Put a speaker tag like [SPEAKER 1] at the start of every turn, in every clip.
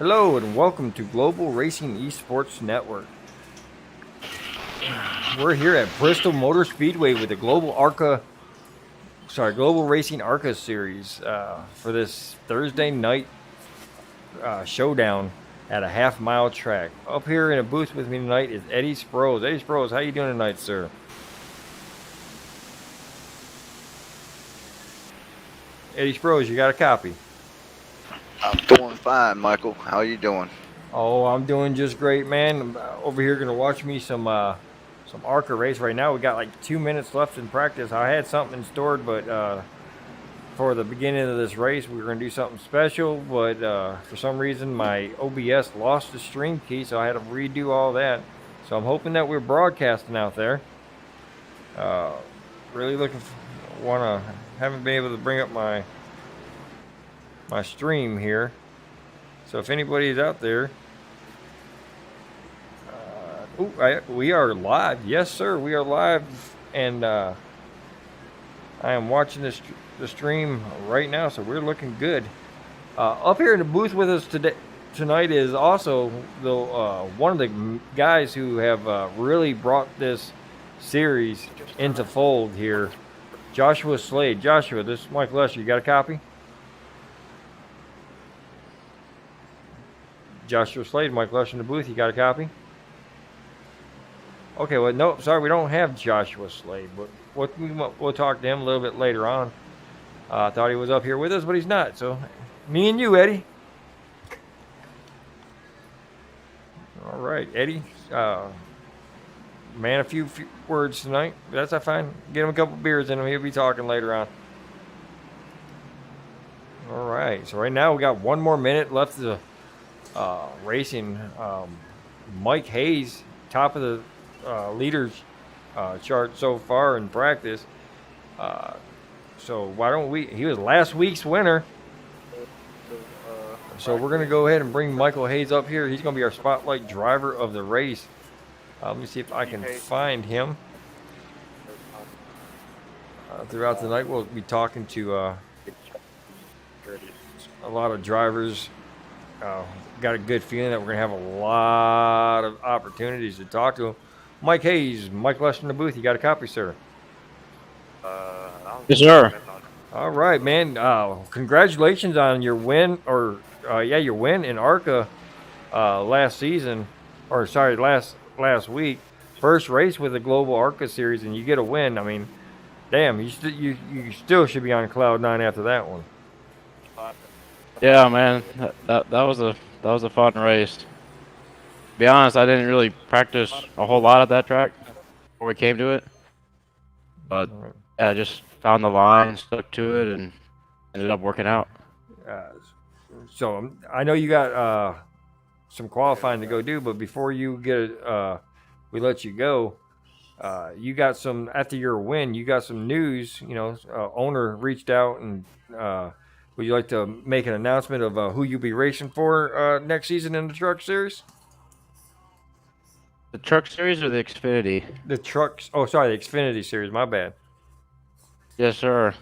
[SPEAKER 1] Hello and welcome to Global Racing Esports Network. We're here at Bristol Motor Speedway with the Global Racing ARCA series for this Thursday night showdown at a half-mile track. Up here in a booth with me tonight is Eddie Sproles. Eddie Sproles, how you doing tonight, sir? Eddie Sproles, you got a copy?
[SPEAKER 2] I'm doing fine, Michael. How are you doing?
[SPEAKER 1] Oh, I'm doing just great, man. I'm over here gonna watch me some ARCA race right now. We got like 2 minutes left in practice. I had something stored, but for the beginning of this race, we were gonna do something special. But for some reason, my OBS lost the stream key, so I had to redo all that. So I'm hoping that we're broadcasting out there. Really haven't been able to bring up my stream here. So if anybody's out there, we are live. Yes, sir, we are live, and I am watching the stream right now. So we're looking good. Up here in the booth with us tonight is also the one of the guys who have really brought this series into fold here, Joshua Slade. Joshua, this is Mike Lesher. You got a copy? Joshua Slade, Mike Lesher in the booth. You got a copy? Okay, well, no, sorry, we don't have Joshua Slade, but we'll talk to him a little bit later on. I thought he was up here with us, but he's not. So, me and you, Eddie. All right, Eddie. Man, a few words tonight. That's fine. Get him a couple beers in him. He'll be talking later on. All right. So right now we got 1 more minute left of the racing. Mike Hayes, top of the leaders chart so far in practice. So why don't he was last week's winner. So we're going to go ahead and bring Michael Hayes up here. He's going to be our spotlight driver of the race. Let me see if I can find him. Throughout the night, we'll be talking to a lot of drivers. Got a good feeling that we're going to have a lot of opportunities to talk to him. Mike Hayes, Mike Lester in the booth. You got a copy, sir?
[SPEAKER 3] Yes, sir.
[SPEAKER 1] All right, man. Congratulations on your win, your win in ARCA last week. First race with the Global ARCA Series, and you get a win. I mean, damn, you still should be on cloud 9 after that one.
[SPEAKER 3] Yeah, man, that was a fun race. To be honest, I didn't really practice a whole lot at that track before we came to it, but I just found the line, stuck to it, and ended up working out.
[SPEAKER 1] So I know you got some qualifying to go do, but before you we let you go. You got some after your win. You got some news. You know, owner reached out and. Would you like to make an announcement of who you'll be racing for next season in the Truck Series?
[SPEAKER 3] The Truck Series or the Xfinity?
[SPEAKER 1] The Xfinity Series. My bad.
[SPEAKER 3] Yes, sir.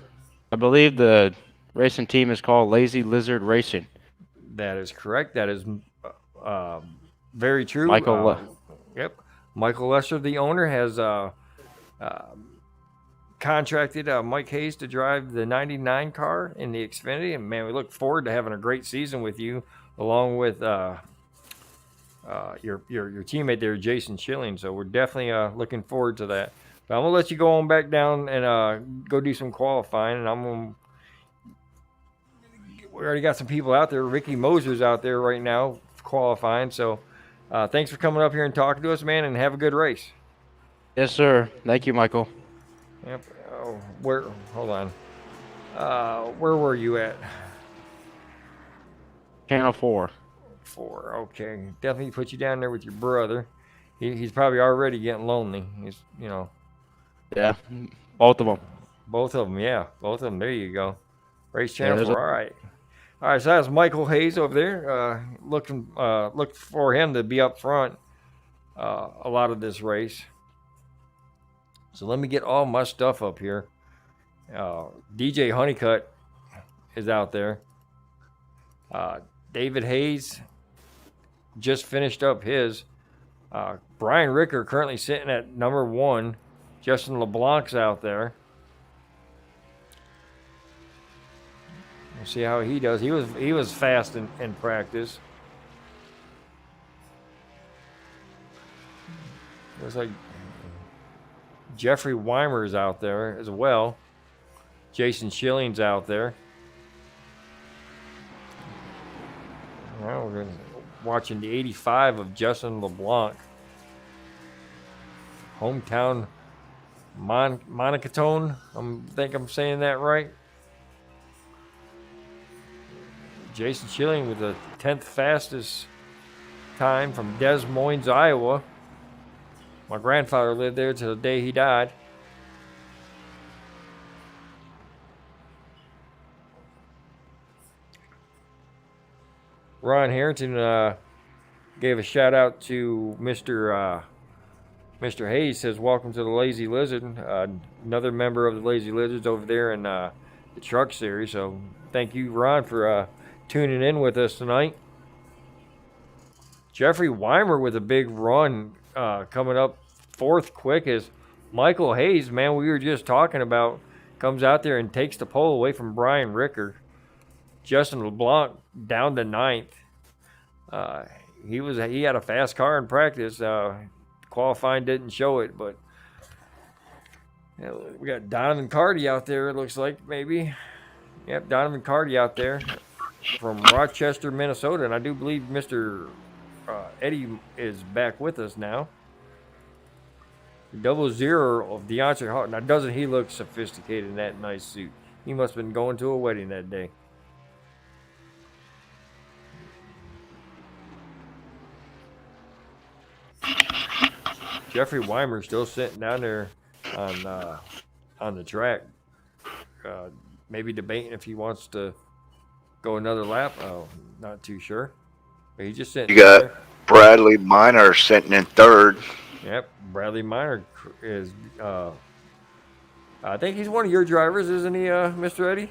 [SPEAKER 3] I believe the racing team is called Lazy Lizard Racing.
[SPEAKER 1] That is correct. That is very true. Yep. Michael Lesser, the owner, has contracted Mike Hayes to drive the 99 car in the Xfinity, and man, we look forward to having a great season with you, along with your teammate there, Jason Schilling. So we're definitely looking forward to that. But I'm gonna let you go on back down and go do some qualifying, and we already got some people out there. Ricky Moser's out there right now qualifying. So thanks for coming up here and talking to us, man, and have a good race.
[SPEAKER 3] Yes, sir. Thank you, Michael.
[SPEAKER 1] Yep. Hold on. Where were you at?
[SPEAKER 3] Channel 4.
[SPEAKER 1] 4. Okay. Definitely put you down there with your brother. He's probably already getting lonely.
[SPEAKER 3] Yeah. Both of them.
[SPEAKER 1] Both of them. Yeah. Both of them. There you go. Race Channel 4. All right. All right. So that's Michael Hayes over there. Look for him to be up front a lot of this race. So let me get all my stuff up here. DJ Honeycutt is out there. David Hayes just finished up his. Brian Ricker currently sitting at number 1. Justin LeBlanc's out there. We'll see how he does. He was fast in practice. Looks like Jeffrey Weimer's out there as well. Jason Schilling's out there. Now we're watching the 85 of Justin LeBlanc. Hometown Monicatone. I think I'm saying that right. Jason Schilling with the 10th fastest time from Des Moines, Iowa. My grandfather lived there till the day he died. Ron Harrington gave a shout out to Mr. Hayes. Says, welcome to the Lazy Lizard. Another member of the Lazy Lizards over there in the Truck Series. So thank you, Ron, for tuning in with us tonight. Jeffrey Weimer with a big run coming up 4th quickest. Michael Hayes, man, we were just talking about, comes out there and takes the pole away from Brian Ricker. Justin LeBlanc down to 9th. He had a fast car in practice. Qualifying didn't show it, but we got Donovan Carty out there. It looks like maybe. Yep, Donovan Carty out there from Rochester, Minnesota, and I do believe Mr. Eddie is back with us now. 00 of DeAndre Hart. Now, doesn't he look sophisticated in that nice suit? He must have been going to a wedding that day. Jeffrey Weimer still sitting down there on the track, maybe debating if he wants to go another lap. Oh, not too sure. But he's just sitting.
[SPEAKER 2] You got
[SPEAKER 1] there.
[SPEAKER 2] Bradley Minor sitting in 3rd.
[SPEAKER 1] Yep, Bradley Minor is. I think he's one of your drivers, isn't he, Mr. Eddie?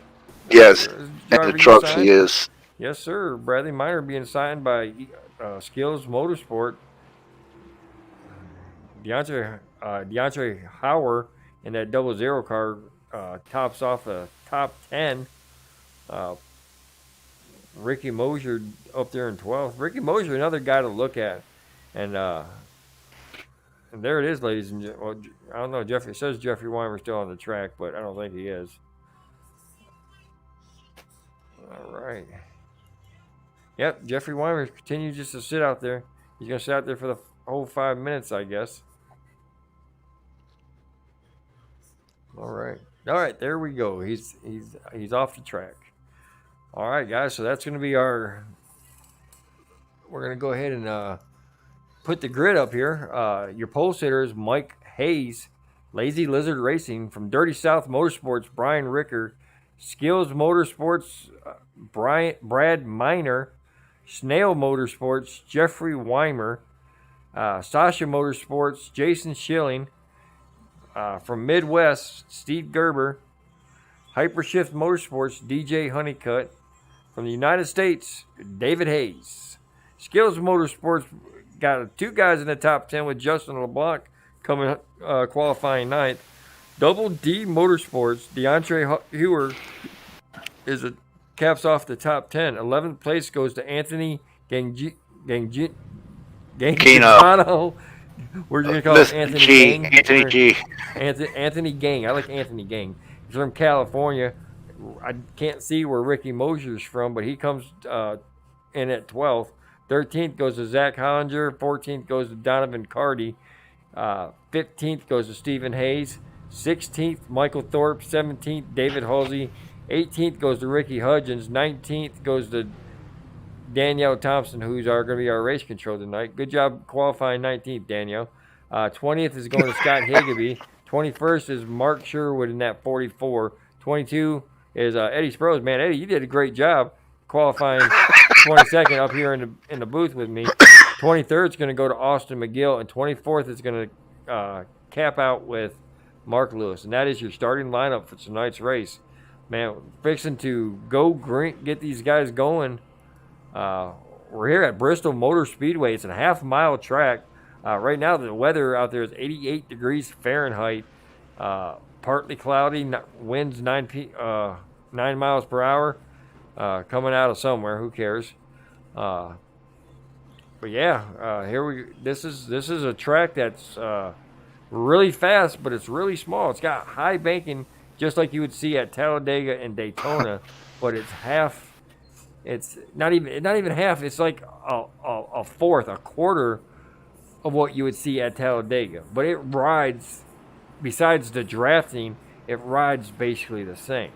[SPEAKER 2] Yes, and the trucks he is.
[SPEAKER 1] Yes, sir. Bradley Minor being signed by Skills Motorsport. DeAndre Hauer in that 00 car tops off the top 10. Ricky Mosier up there in 12th. Ricky Mosier, another guy to look at. And there it is, ladies and gentlemen. Well, I don't know, Jeffrey. It says Jeffrey Weimer's still on the track, but I don't think he is. All right. Yep, Jeffrey Weimer continues just to sit out there. He's going to sit out there for the whole 5 minutes, I guess. All right, there we go. He's off the track. All right, guys, so that's going to be we're going to go ahead and put the grid up here. Your pole sitter is Mike Hayes, Lazy Lizard Racing. From Dirty South Motorsports, Brian Ricker. Skills Motorsports, Brad Miner. Snail Motorsports, Jeffrey Weimer. Sasha Motorsports, Jason Schilling. From Midwest, Steve Gerber. Hypershift Motorsports, DJ Honeycutt. From the United States, David Hayes. Skills Motorsports got 2 guys in the top 10 with Justin LeBlanc coming qualifying 9th. Double D Motorsports, DeAndre Hewer caps off the top 10. 11th place goes to Anthony Gangino. We're going to call it Anthony Gang.
[SPEAKER 2] Anthony G.
[SPEAKER 1] Anthony Gang. I like Anthony Gang. He's from California. I can't see where Ricky Mosier's from, but he comes in at 12th. 13th goes to Zach Hollinger. 14th goes to Donovan Carty. 15th goes to Stephen Hayes. 16th, Michael Thorpe. 17th, David Halsey. 18th goes to Ricky Hudgens. 19th goes to Danielle Thompson, who's going to be our race control tonight. Good job qualifying 19th, Danielle. 20th is going to Scott Higaby. 21st is Mark Sherwood in that 44. 22 is Eddie Sprouse. Man, Eddie, you did a great job qualifying 22nd up here in the booth with me. 23rd is going to go to Austin McGill, and 24th is going to cap out with Mark Lewis. And that is your starting lineup for tonight's race. Man, fixing to go green, get these guys going. we're here at Bristol Motor Speedway. It's a half-mile track. Right now, the weather out there is 88 degrees Fahrenheit. Partly cloudy. Winds 9 miles per hour. Coming out of somewhere. Who cares? But yeah, This is a track that's really fast, but it's really small. It's got high banking, just like you would see at Talladega and Daytona, but it's half. It's not even half. It's like a fourth, a quarter of what you would see at Talladega. But it rides, besides the drafting, it rides basically the same.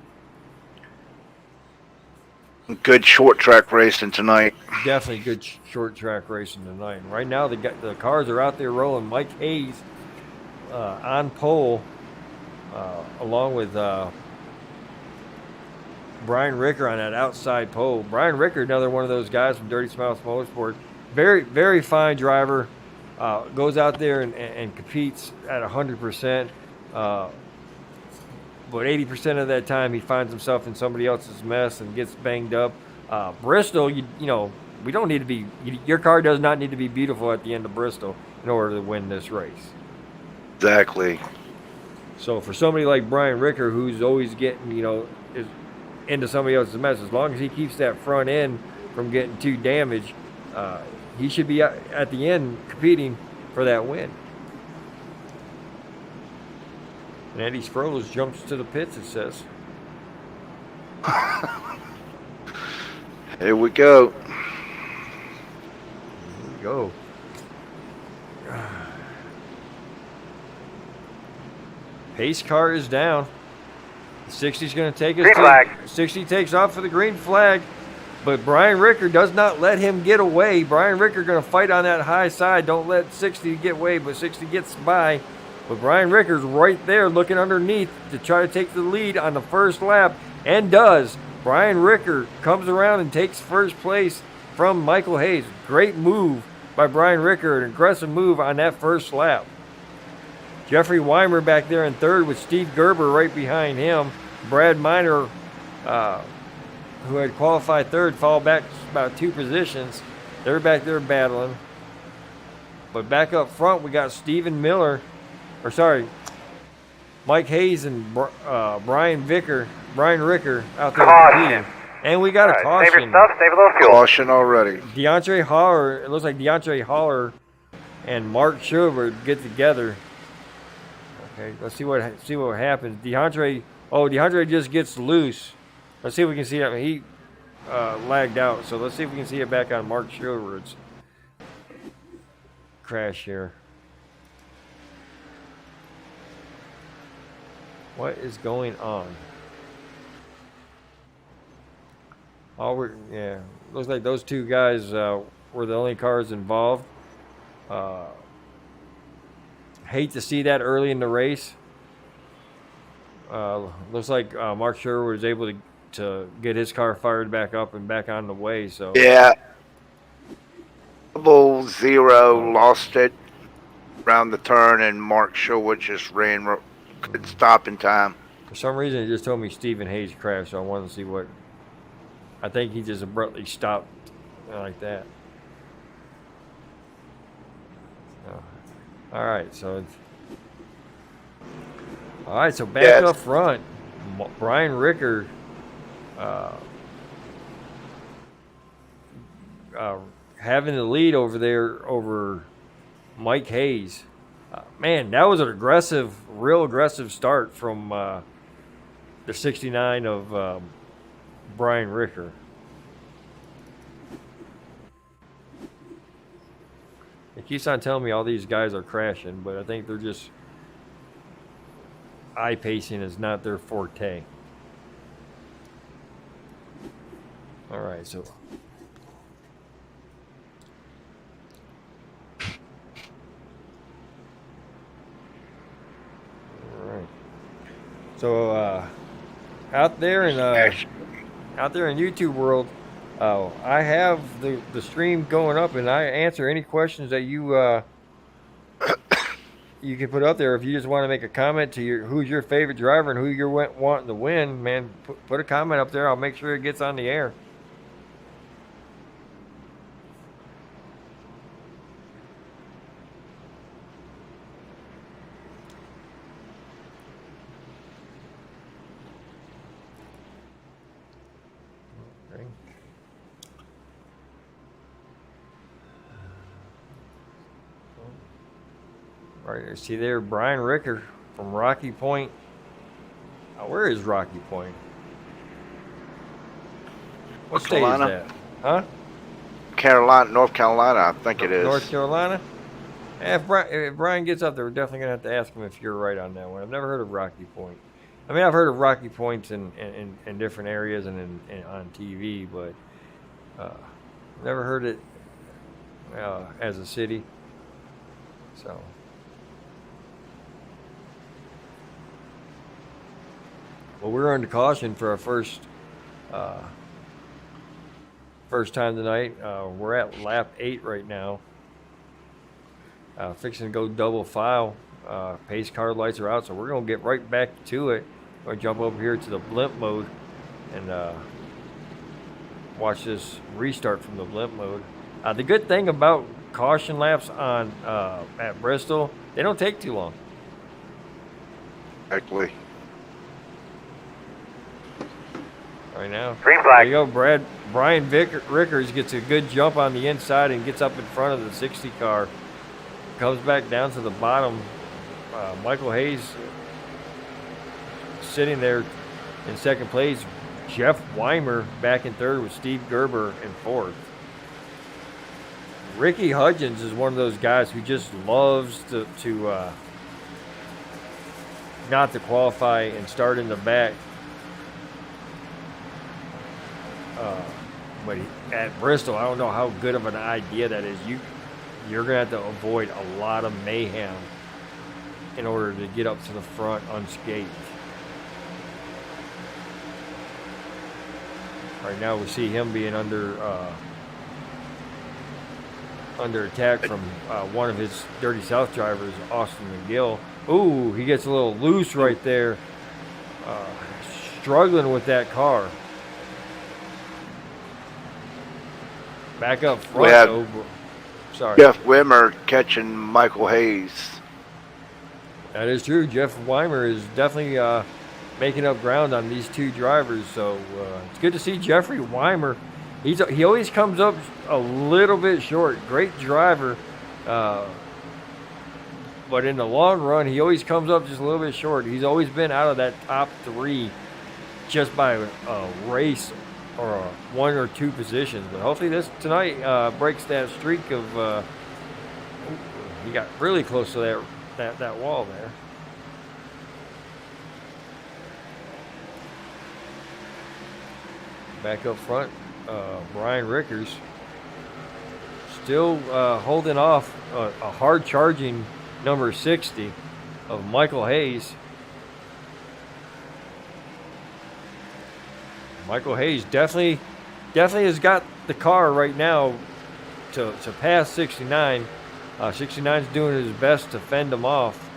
[SPEAKER 2] Good short track racing tonight.
[SPEAKER 1] Definitely good short track racing tonight. Right now, the cars are out there rolling. Mike Hayes on pole, along with Brian Ricker on that outside pole. Brian Ricker, another one of those guys from Dirty Smiles Motorsport. Very, very fine driver. Goes out there and competes at 100%. But 80% of that time, he finds himself in somebody else's mess and gets banged up. Bristol, you know, we don't need to be. Your car does not need to be beautiful at the end of Bristol in order to win this race.
[SPEAKER 2] Exactly.
[SPEAKER 1] So for somebody like Brian Ricker, who's always getting, is into somebody else's mess, as long as he keeps that front end from getting too damaged, he should be at the end competing for that win. And Eddie Sproles jumps to the pits, it says.
[SPEAKER 2] Here we go.
[SPEAKER 1] Here we go. Pace car is down. 60's going to take us.
[SPEAKER 4] Green flag.
[SPEAKER 1] 60 takes off for the green flag. But Brian Ricker does not let him get away. Brian Ricker going to fight on that high side. Don't let 60 get away, but 60 gets by. But Brian Ricker's right there looking underneath to try to take the lead on the first lap, and does. Brian Ricker comes around and takes first place from Michael Hayes. Great move by Brian Ricker, an aggressive move on that first lap. Jeffrey Weimer back there in third with Steve Gerber right behind him. Brad Miner, who had qualified third, fall back about 2 positions. They're back there battling. But back up front, we got Stephen Miller. Mike Hayes and Brian Ricker out there competing. And we got a caution.
[SPEAKER 4] Save your stuff, save a little fuel.
[SPEAKER 2] Caution already.
[SPEAKER 1] DeAndre Holler, it looks like DeAndre Holler and Mark Schubert get together. Okay, let's see what happens. DeAndre just gets loose. Let's see if we can see it. He lagged out, so let's see if we can see it back on Mark Schubert's crash here. What is going on? Looks like those two guys were the only cars involved. Hate to see that early in the race. Looks like Mark Sherwood was able to get his car fired back up and back on the way. So
[SPEAKER 2] yeah, 0 lost it around the turn, and Mark Sherwood just couldn't stop in time.
[SPEAKER 1] For some reason, it just told me Stephen Hayes crashed, so I wanted to see what. I think he just abruptly stopped like that. All right, so back up front, Brian Ricker having the lead over there over Mike Hayes. Man, that was an real aggressive start from the 69 of Brian Ricker. It keeps on telling me all these guys are crashing, but I think they're just eye-pacing is not their forte. All right, so out there in YouTube world, I have the stream going up, and I answer any questions that you you can put up there. If you just want to make a comment to who's your favorite driver and who you're wanting to win, man, put a comment up there. I'll make sure it gets on the air. All right, see there, Brian Ricker from Rocky Point. Where is Rocky Point? What state is that? Huh?
[SPEAKER 2] North Carolina, I think it is.
[SPEAKER 1] North Carolina? If Brian gets up there, we're definitely going to have to ask him if you're right on that one. I've never heard of Rocky Point. I mean, I've heard of Rocky Points in different areas and on TV, but never heard it as a city. So. Well, we're under caution for our first time tonight. We're at lap 8 right now. Fixing to go double file. Pace car lights are out, so we're going to get right back to it. We're going to jump over here to the blimp mode and watch this restart from the blimp mode. The good thing about caution laps on at Bristol, they don't take too long.
[SPEAKER 2] Exactly.
[SPEAKER 1] Right now.
[SPEAKER 4] Green flag.
[SPEAKER 1] There you go, Brian Rickers gets a good jump on the inside and gets up in front of the 60 car. Comes back down to the bottom. Michael Hayes sitting there in second place. Jeff Weimer back in third with Steve Gerber in fourth. Ricky Hudgens is one of those guys who just loves to not to qualify and start in the back. But at Bristol, I don't know how good of an idea that is. You're going to have to avoid a lot of mayhem in order to get up to the front unscathed. Right now we see him being under attack from one of his Dirty South drivers, Austin McGill. Ooh, he gets a little loose right there. Struggling with that car. Back up front,
[SPEAKER 2] We had
[SPEAKER 1] though. Sorry.
[SPEAKER 2] Jeff Wimmer catching Michael Hayes.
[SPEAKER 1] That is true. Jeff Weimer is definitely making up ground on these two drivers. So it's good to see Jeffrey Weimer. He always comes up a little bit short. Great driver. But in the long run, he always comes up just a little bit short. He's always been out of that top 3 just by a race or 1 or 2 positions. But hopefully this tonight breaks that streak of he got really close to that wall there. Back up front, Brian Rickers still holding off a hard charging number 60 of Michael Hayes. Michael Hayes definitely has got the car right now to pass 69. 69's doing his best to fend him off.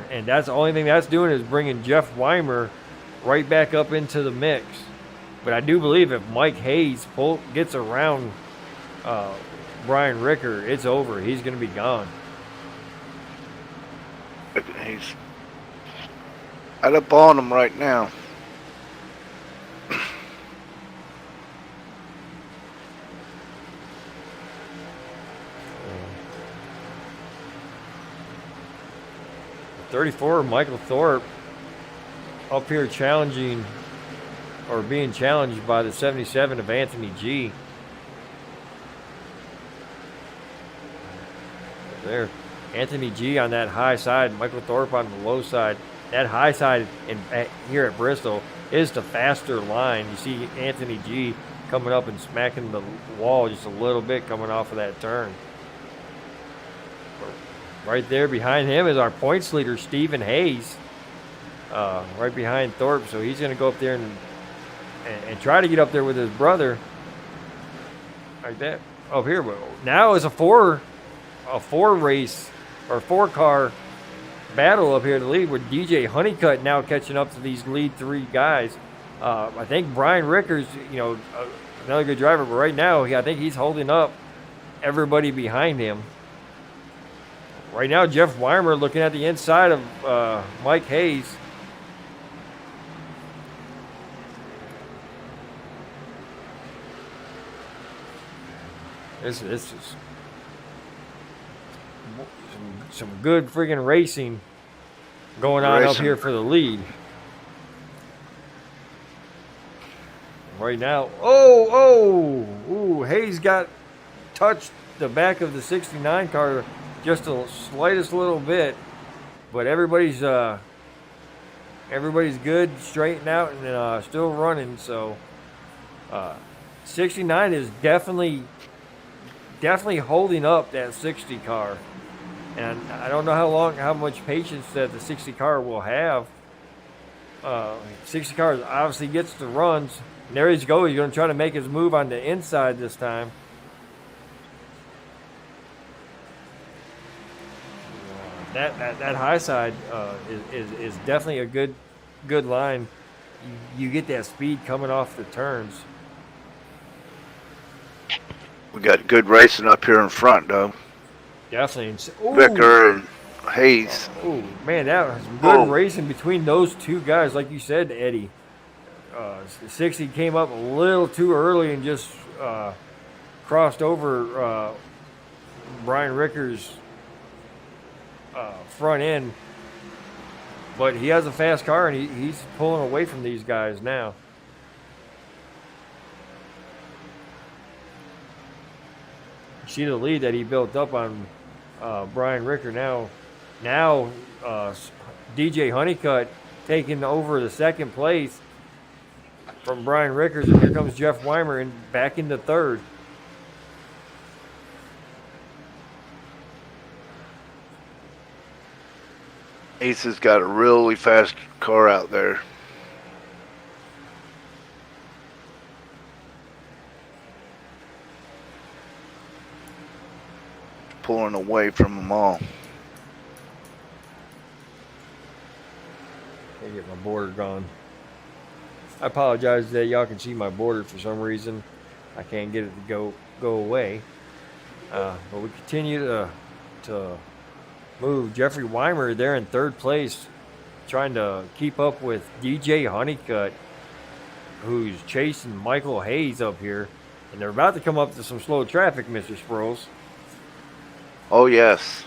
[SPEAKER 1] And that's the only thing that's doing is bringing Jeff Weimer right back up into the mix. But I do believe if Mike Hayes gets around Brian Ricker, it's over. He's going to be gone.
[SPEAKER 2] He's right up on him right now.
[SPEAKER 1] .34, Michael Thorpe up here challenging or being challenged by the 77 of Anthony G. There, Anthony G on that high side, Michael Thorpe on the low side. That high side here at Bristol is the faster line. You see Anthony G coming up and smacking the wall just a little bit coming off of that turn. Right there behind him is our points leader, Stephen Hayes, right behind Thorpe. So he's going to go up there and try to get up there with his brother. Like that. Up here. But now is a four race or 4-car battle up here to lead with DJ Honeycutt now catching up to these lead 3 guys. I think Brian Rickers, another good driver, but right now I think he's holding up everybody behind him. Right now, Jeff Weimer looking at the inside of Mike Hayes. This is some good friggin' racing going on up here for the lead. Right now, Hayes got touched the back of the 69 car just the slightest little bit, but everybody's good, straightened out, and still running. So 69 is definitely holding up that 60 car, and I don't know how much patience that the 60 car will have. 60 car obviously gets the runs. And there he's going. He's going to try to make his move on the inside this time. That high side is definitely a good line. You get that speed coming off the turns.
[SPEAKER 2] We got good racing up here in front, though.
[SPEAKER 1] Definitely.
[SPEAKER 2] Vicker and Hayes.
[SPEAKER 1] Oh man, that was good racing between those two guys, like you said, Eddie. 60 came up a little too early and just crossed over Brian Ricker's front end, but he has a fast car and he's pulling away from these guys now. See the lead that he built up on Brian Ricker now. DJ Honeycutt taking over the second place from Brian Rickers, and here comes Jeff Weimer back into third.
[SPEAKER 2] Ace has got a really fast car out there. Pulling away from them all.
[SPEAKER 1] I get my border gone. I apologize that y'all can see my border for some reason. I can't get it to go away. But we continue to move. Jeffrey Weimer there in third place, trying to keep up with DJ Honeycutt, who's chasing Michael Hayes up here. And they're about to come up to some slow traffic, Mr. Sproles.
[SPEAKER 2] Oh, yes.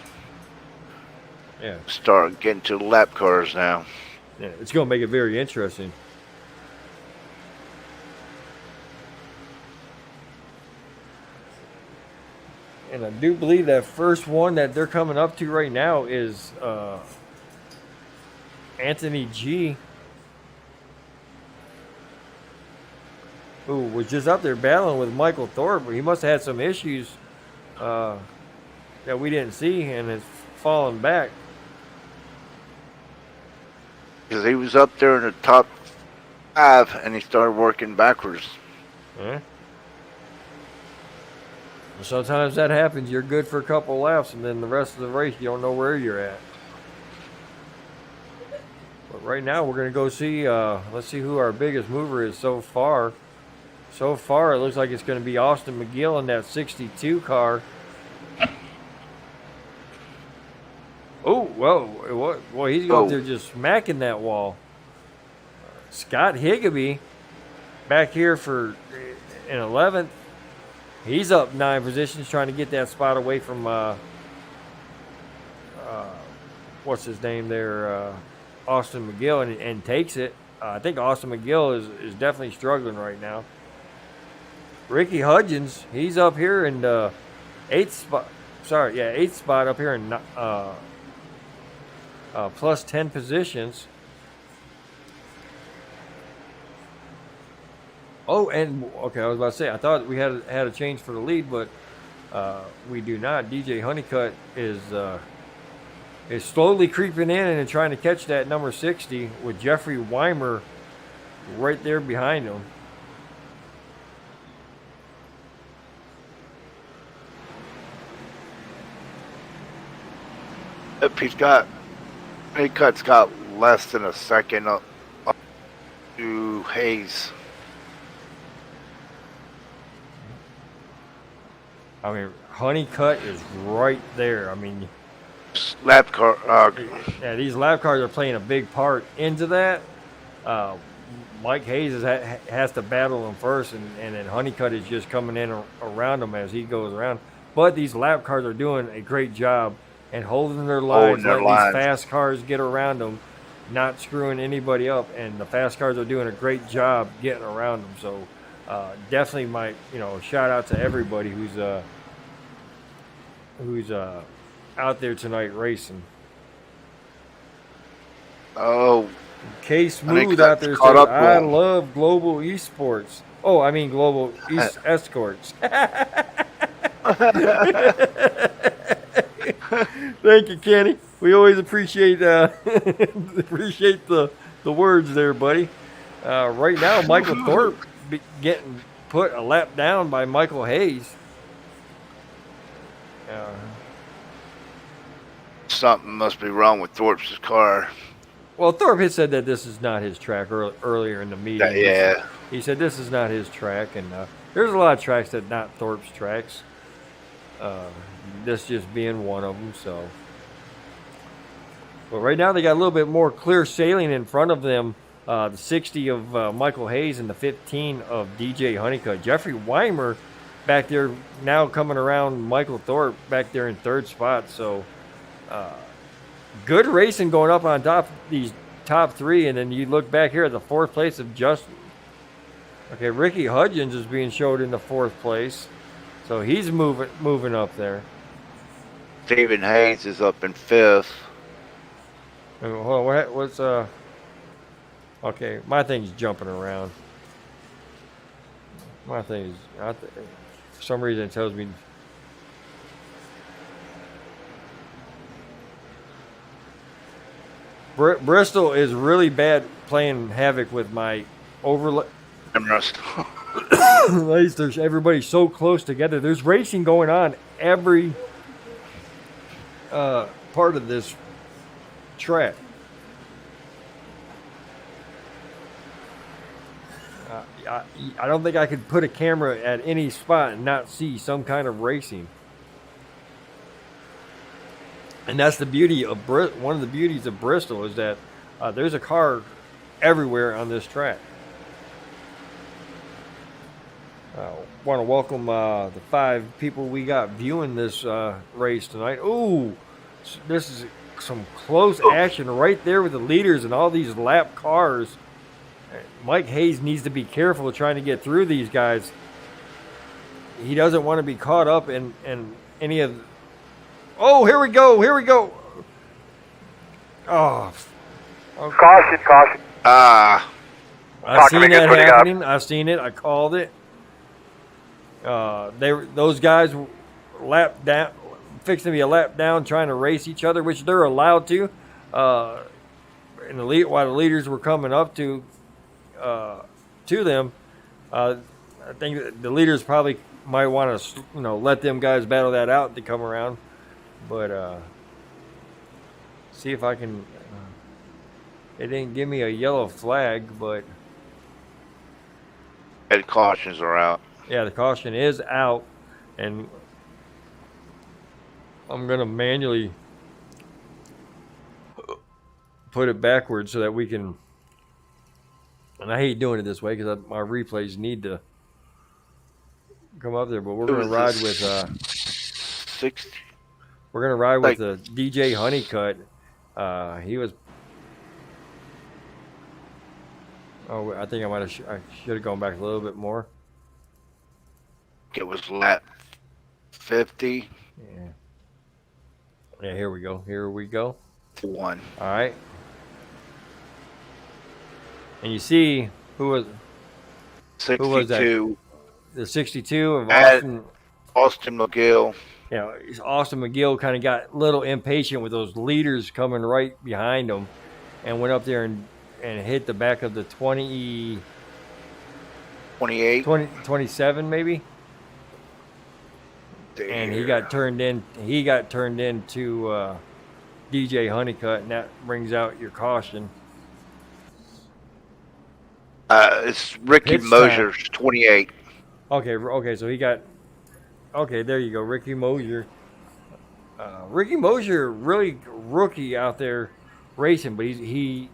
[SPEAKER 1] Yeah.
[SPEAKER 2] Start getting to the lap cars now.
[SPEAKER 1] Yeah, it's going to make it very interesting. And I do believe that first one that they're coming up to right now is Anthony G., who was just up there battling with Michael Thorpe. He must have had some issues that we didn't see and has fallen back.
[SPEAKER 2] Because he was up there in the top 5 and he started working backwards.
[SPEAKER 1] Yeah. Sometimes that happens. You're good for a couple laps, and then the rest of the race, you don't know where you're at. But right now, we're going to go see, let's see who our biggest mover is so far. So far, it looks like it's going to be Austin McGill in that 62 car. Oh, whoa. Boy, he's going there just smacking that wall. Scott Higgeby back here for in 11th. He's up 9 positions trying to get that spot away from, what's his name there, Austin McGill, and takes it. I think Austin McGill is definitely struggling right now. Ricky Hudgens, he's up here in the 8th spot. 8th spot up here in plus 10 positions. Oh, and okay, I was about to say, I thought we had a change for the lead, but we do not. DJ Honeycutt is slowly creeping in and trying to catch that number 60 with Jeffrey Weimer right there behind him.
[SPEAKER 2] If Honeycutt's got less than a second up to Hayes.
[SPEAKER 1] I mean, Honeycutt is right there. I mean,
[SPEAKER 2] lap car.
[SPEAKER 1] Yeah, these lap cars are playing a big part into that. Mike Hayes has to battle him first, and then Honeycutt is just coming in around him as he goes around. But these lap cars are doing a great job, and holding their
[SPEAKER 2] Holding
[SPEAKER 1] lines,
[SPEAKER 2] their
[SPEAKER 1] letting
[SPEAKER 2] lines.
[SPEAKER 1] these fast cars get around them, not screwing anybody up. And the fast cars are doing a great job getting around them. So definitely shout out to everybody who's out there tonight racing.
[SPEAKER 2] Oh,
[SPEAKER 1] K
[SPEAKER 2] I
[SPEAKER 1] Smooth
[SPEAKER 2] think
[SPEAKER 1] out
[SPEAKER 2] that's
[SPEAKER 1] there
[SPEAKER 2] caught
[SPEAKER 1] says,
[SPEAKER 2] up to
[SPEAKER 1] I
[SPEAKER 2] him.
[SPEAKER 1] love global esports. Oh, I mean global escorts. Thank you, Kenny. We always appreciate appreciate the words there, buddy. Right now, Michael Thorpe getting put a lap down by Michael Hayes.
[SPEAKER 2] Something must be wrong with Thorpe's car.
[SPEAKER 1] Well, Thorpe had said that this is not his track earlier in the meeting.
[SPEAKER 2] Yeah.
[SPEAKER 1] He said this is not his track, and there's a lot of tracks that not Thorpe's tracks. This just being one of them. So, but right now they got a little bit more clear sailing in front of them. The 60 of Michael Hayes and the 15 of DJ Honeycutt. Jeffrey Weimer back there now coming around Michael Thorpe back there in third spot. So, good racing going up on top of these top three, and then you look back here at the fourth place of Justin. Okay, Ricky Hudgens is being showed in the fourth place, so he's moving up there.
[SPEAKER 2] Stephen Hayes is up in fifth.
[SPEAKER 1] Hold on, what's okay, my thing's jumping around. My thing is, for some reason it tells me. Bristol is really bad playing havoc with my overlay. There's everybody's so close together. There's racing going on every part of this track. I don't think I could put a camera at any spot and not see some kind of racing. And that's the beauty of one of the beauties of Bristol is that there's a car everywhere on this track. Want to welcome the 5 people we got viewing this race tonight. Ooh, this is some close action right there with the leaders and all these lap cars. Mike Hayes needs to be careful trying to get through these guys. He doesn't want to be caught up in any of. Oh, here we go! Here we go! Oh, okay.
[SPEAKER 4] Caution.
[SPEAKER 1] I've seen that happening. I've seen it. I called it. Those guys lap down, fixing to be a lap down, trying to race each other, which they're allowed to. While the leaders were coming up to them, I think the leaders probably might want to, let them guys battle that out to come around. But see if I can. It didn't give me a yellow flag, but
[SPEAKER 2] Head cautions are out.
[SPEAKER 1] yeah, the caution is out, and I'm gonna manually put it backwards so that we can. And I hate doing it this way because my replays need to come up there. But we're gonna ride with
[SPEAKER 2] 60.
[SPEAKER 1] We're gonna ride with the DJ Honeycutt. He was. Oh, I think I should have gone back a little bit more.
[SPEAKER 2] It was lap 50.
[SPEAKER 1] Yeah. Here we go.
[SPEAKER 2] To 1.
[SPEAKER 1] All right. And you see who was
[SPEAKER 2] 62.
[SPEAKER 1] who was that? The 62 of
[SPEAKER 2] Austin McGill.
[SPEAKER 1] Austin McGill kind of got a little impatient with those leaders coming right behind him, and went up there and hit the back of the 28, 27 maybe.
[SPEAKER 2] There.
[SPEAKER 1] And he got turned into DJ Honeycutt, and that brings out your caution.
[SPEAKER 2] It's Ricky Mosier's 28.
[SPEAKER 1] Okay, so he got. Okay, there you go, Ricky Mosier. Ricky Mosier, really rookie out there racing, but he's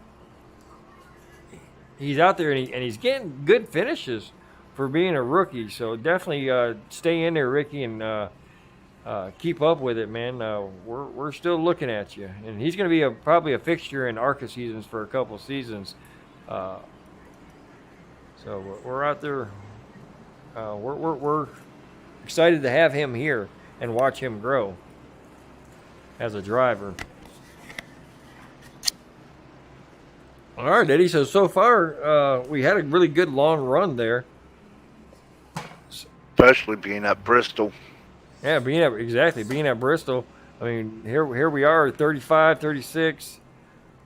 [SPEAKER 1] out there and he's getting good finishes for being a rookie. So definitely stay in there, Ricky, and keep up with it, man. We're still looking at you, and he's going to be probably a fixture in ARCA seasons for a couple seasons. Uh, so we're out there. We're excited to have him here and watch him grow as a driver. All right, Eddie. So far, we had a really good long run there.
[SPEAKER 2] Especially being at Bristol.
[SPEAKER 1] Yeah, being at Bristol. I mean, here we are, 35, 36.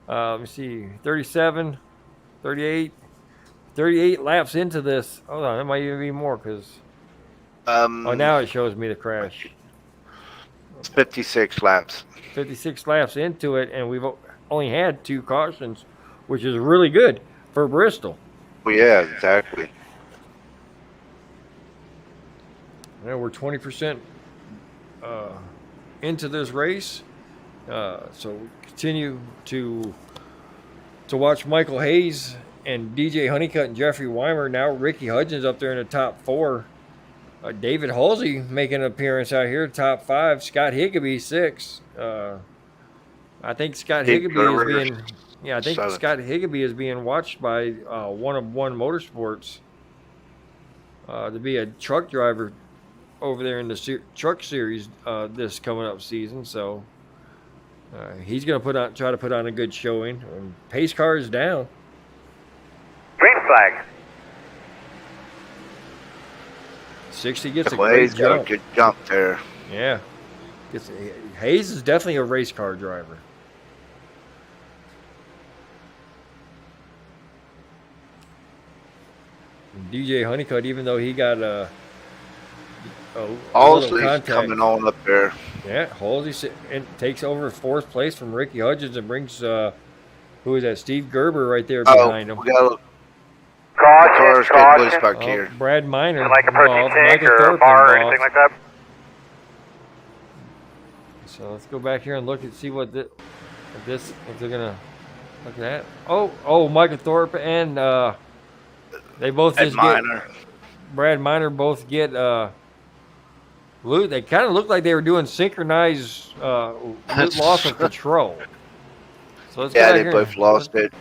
[SPEAKER 1] Let me see, 37, 38, 38 laps into this. Hold on, it might even be more because. Oh, now it shows me the crash.
[SPEAKER 2] 56 laps.
[SPEAKER 1] 56 laps into it, and we've only had 2 cautions, which is really good for Bristol.
[SPEAKER 2] Well, yeah, exactly.
[SPEAKER 1] Yeah, we're 20% into this race, so we continue to watch Michael Hayes and DJ Honeycutt and Jeffrey Weimer. Now Ricky Hudgens up there in the top 4. David Halsey making an appearance out here, top 5. Scott Higbee 6. I think Scott Higbee is being. Yeah, I think
[SPEAKER 2] 7.
[SPEAKER 1] Scott Higbee is being watched by One of One Motorsports to be a truck driver over there in the truck series this coming up season. So he's going to try to put on a good showing. And pace car is down.
[SPEAKER 4] Green flag.
[SPEAKER 1] 60 gets a great
[SPEAKER 2] Hayes got
[SPEAKER 1] jump.
[SPEAKER 2] a good jump there.
[SPEAKER 1] Yeah. Hayes is definitely a race car driver. And DJ Honeycutt, even though he got a little
[SPEAKER 2] Halsey's coming on up there.
[SPEAKER 1] Yeah, Halsey takes over 4th place from Ricky Hudgens and brings who is that? Steve Gerber right there behind him.
[SPEAKER 2] We got a
[SPEAKER 4] Caution,
[SPEAKER 2] cars get loose back here.
[SPEAKER 1] Brad Miner
[SPEAKER 4] like a protein
[SPEAKER 1] involved,
[SPEAKER 4] tank
[SPEAKER 1] Michael
[SPEAKER 4] or a
[SPEAKER 1] Thorpe
[SPEAKER 4] bar or
[SPEAKER 1] involved.
[SPEAKER 4] anything like that.
[SPEAKER 1] So let's go back here and look and see what if they're gonna look at that. Oh, Michael Thorpe and they both just get Brad Miner both get loot. They kind of looked like they were doing synchronized loss of control. So let's go back
[SPEAKER 2] they
[SPEAKER 1] here
[SPEAKER 2] both lost it.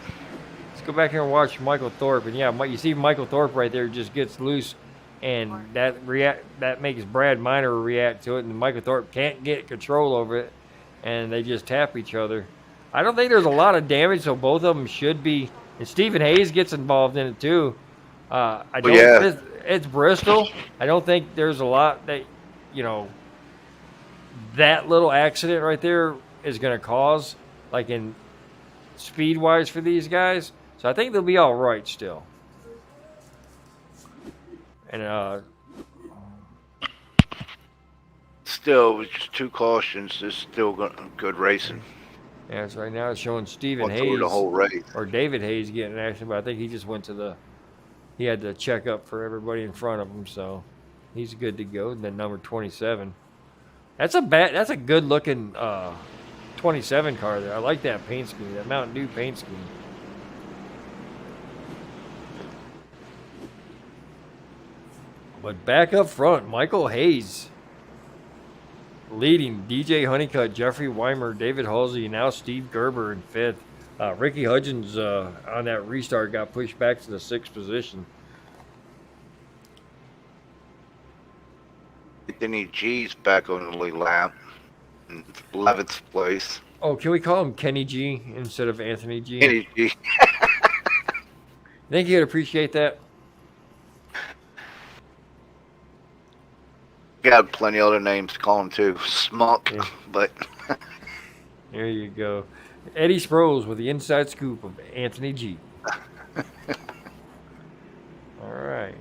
[SPEAKER 1] Let's go back here and watch Michael Thorpe. And yeah, you see Michael Thorpe right there just gets loose, and that makes Brad Miner react to it, and Michael Thorpe can't get control over it, and they just tap each other. I don't think there's a lot of damage, so both of them should be. And Stephen Hayes gets involved in it too. It's Bristol. I don't think there's a lot that that little accident right there is going to cause, like in speed wise for these guys. So I think they'll be all right still. And
[SPEAKER 2] still, with just 2 cautions, it's still good racing.
[SPEAKER 1] Yeah, so right now it's showing Stephen
[SPEAKER 2] Through
[SPEAKER 1] Hayes
[SPEAKER 2] the whole race.
[SPEAKER 1] or David Hayes getting an accident, but I think he just went to he had to check up for everybody in front of him, so he's good to go. And then number 27. That's a good looking 27 car there. I like that paint scheme, that Mountain Dew paint scheme. But back up front, Michael Hayes leading, DJ Honeycutt, Jeffrey Weimer, David Halsey, now Steve Gerber in 5th. Ricky Hudgens on that restart got pushed back to the 6th position.
[SPEAKER 2] Denny G's back on the lead lap in 11th place.
[SPEAKER 1] Oh, can we call him Kenny G instead of Anthony G?
[SPEAKER 2] Denny G.
[SPEAKER 1] Think you'd appreciate that?
[SPEAKER 2] Got plenty of other names to call him too. Smunk,
[SPEAKER 1] Yeah.
[SPEAKER 2] but
[SPEAKER 1] There you go. Eddie Sproles with the inside scoop of Anthony G. All right.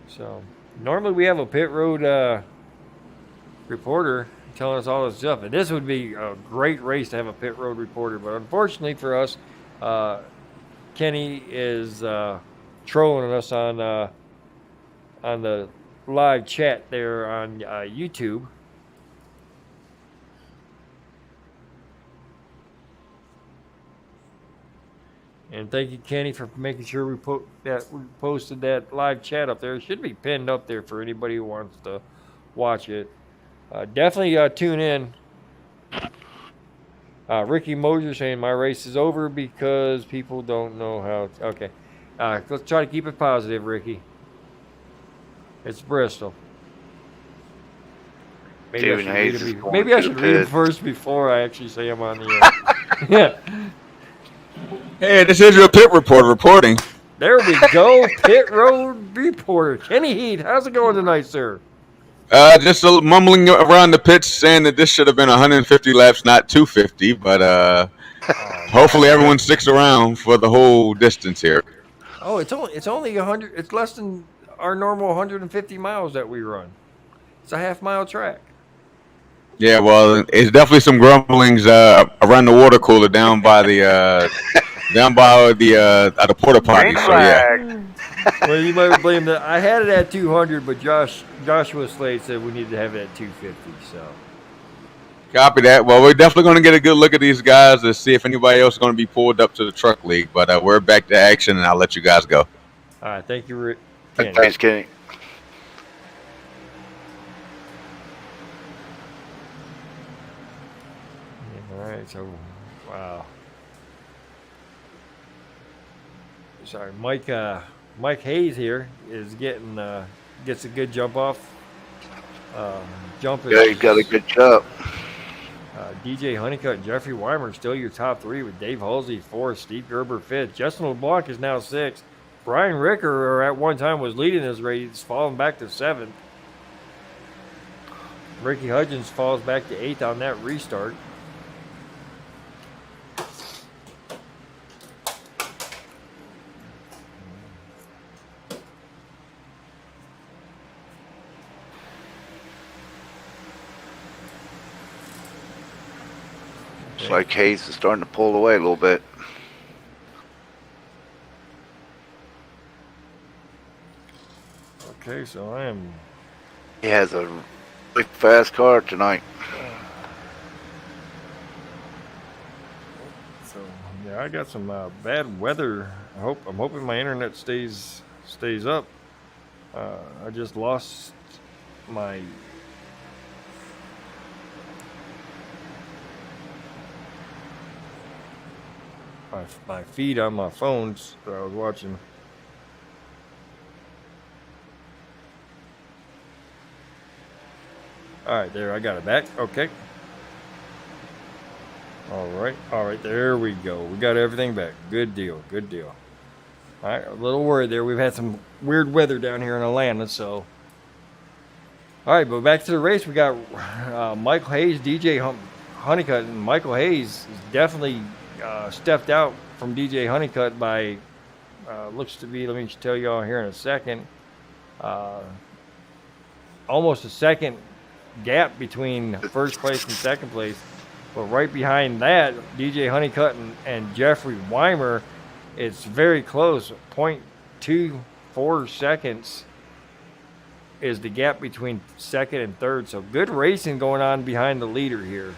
[SPEAKER 1] So normally we have a pit road reporter telling us all this stuff, and this would be a great race to have a pit road reporter. But unfortunately for us, Kenny is trolling us on the live chat there on YouTube. And thank you, Kenny, for making sure we posted that live chat up there. It should be pinned up there for anybody who wants to watch it. Definitely tune in. Ricky Mosier saying my race is over because people don't know how. Okay, let's try to keep it positive, Ricky. It's Bristol. Maybe I
[SPEAKER 2] Steven
[SPEAKER 1] should read
[SPEAKER 2] Hayes is
[SPEAKER 1] it.
[SPEAKER 2] going
[SPEAKER 1] Maybe I
[SPEAKER 2] to the
[SPEAKER 1] should read them
[SPEAKER 2] pit.
[SPEAKER 1] first before I actually say them on the air. Yeah,
[SPEAKER 5] Hey, this is your pit report reporting.
[SPEAKER 1] there we go. Pit road reporter Kenny Heat. How's it going tonight, sir?
[SPEAKER 5] Just a little mumbling around the pits saying that this should have been 150 laps, not 250. But
[SPEAKER 1] Oh
[SPEAKER 5] hopefully
[SPEAKER 1] no.
[SPEAKER 5] everyone sticks around for the whole distance here.
[SPEAKER 1] Oh, it's only 100. It's less than our normal 150 miles that we run. It's a half-mile track.
[SPEAKER 5] Yeah, well, it's definitely some grumblings around the water cooler down by the porta potty.
[SPEAKER 4] Green
[SPEAKER 5] So yeah,
[SPEAKER 4] flag.
[SPEAKER 1] Well, you might blame that. I had it at 200, but Joshua Slade said we needed to have it at 250. So,
[SPEAKER 5] copy that. Well, we're definitely going to get a good look at these guys to see if anybody else is going to be pulled up to the truck league. But we're back to action, and I'll let you guys go.
[SPEAKER 1] all right, thank you, Rick. Kenny.
[SPEAKER 2] Thanks, Kenny.
[SPEAKER 1] All right, so wow. Sorry, Mike Hayes here is getting gets a good jump off. Jump is
[SPEAKER 2] Yeah, you got a good job.
[SPEAKER 1] DJ Honeycutt and Jeffrey Weimer still your top three with Dave Halsey fourth, Steve Gerber fifth, Justin LeBlanc is now sixth. Brian Ricker at one time was leading this race, falling back to seventh. Ricky Hudgens falls back to eighth on that restart.
[SPEAKER 2] It's like Hayes is starting to pull away a little bit.
[SPEAKER 1] Okay, so I am.
[SPEAKER 2] He has a really fast car tonight.
[SPEAKER 1] So yeah, I got some bad weather. I'm hoping my internet stays up. I just lost my my feed on my phones that I was watching. All right, there I got it back. Okay. All right, there we go. We got everything back. Good deal. All right, a little worried there. We've had some weird weather down here in Atlanta, so. All right, but back to the race. We got Michael Hayes, DJ Honeycutt, and Michael Hayes is definitely stepped out from DJ Honeycutt by looks to be. Let me tell y'all here in a second. Almost a second gap between first place and second place. But right behind that, DJ Honeycutt and Jeffrey Weimer, it's very close. 0.24 seconds is the gap between second and third. So good racing going on behind the leader here.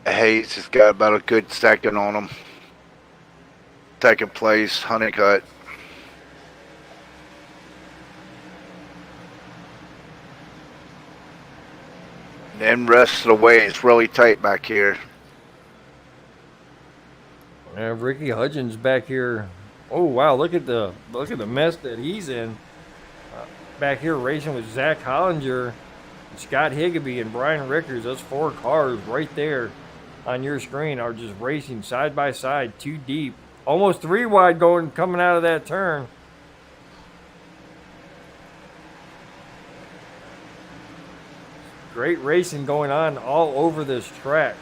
[SPEAKER 2] Hayes has got about a good second on him. Second place, Honeycutt. Then rest of the way, it's really tight back here.
[SPEAKER 1] Ricky Hudgens back here. Oh wow! Look at the mess that he's in. Back here racing with Zach Hollinger, Scott Higgby, and Brian Rickers. Those four cars right there on your screen are just racing side by side, too deep, almost three wide coming out of that turn. Great racing going on all over this track.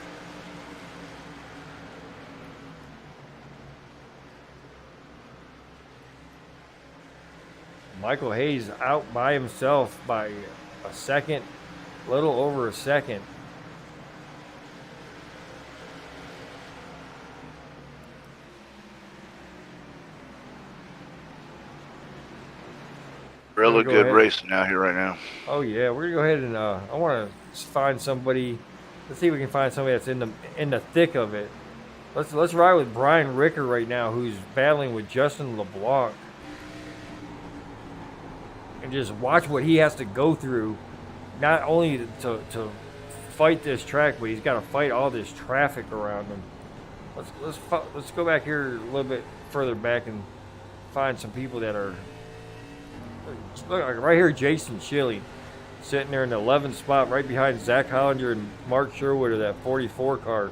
[SPEAKER 1] Michael Hayes out by himself by a second, little over a second.
[SPEAKER 2] Really
[SPEAKER 1] Go
[SPEAKER 2] good
[SPEAKER 1] ahead.
[SPEAKER 2] racing out here right now.
[SPEAKER 1] Oh yeah, we're gonna go ahead and I want to find somebody. Let's see if we can find somebody that's in the thick of it. Let's ride with Brian Ricker right now, who's battling with Justin LeBlanc, and just watch what he has to go through, not only to fight this track, but he's got to fight all this traffic around him. Let's go back here a little bit further back and find some people that are. Look, like right here, Jason Schilling, sitting there in the 11th spot, right behind Zach Hollinger and Mark Sherwood of that 44 car.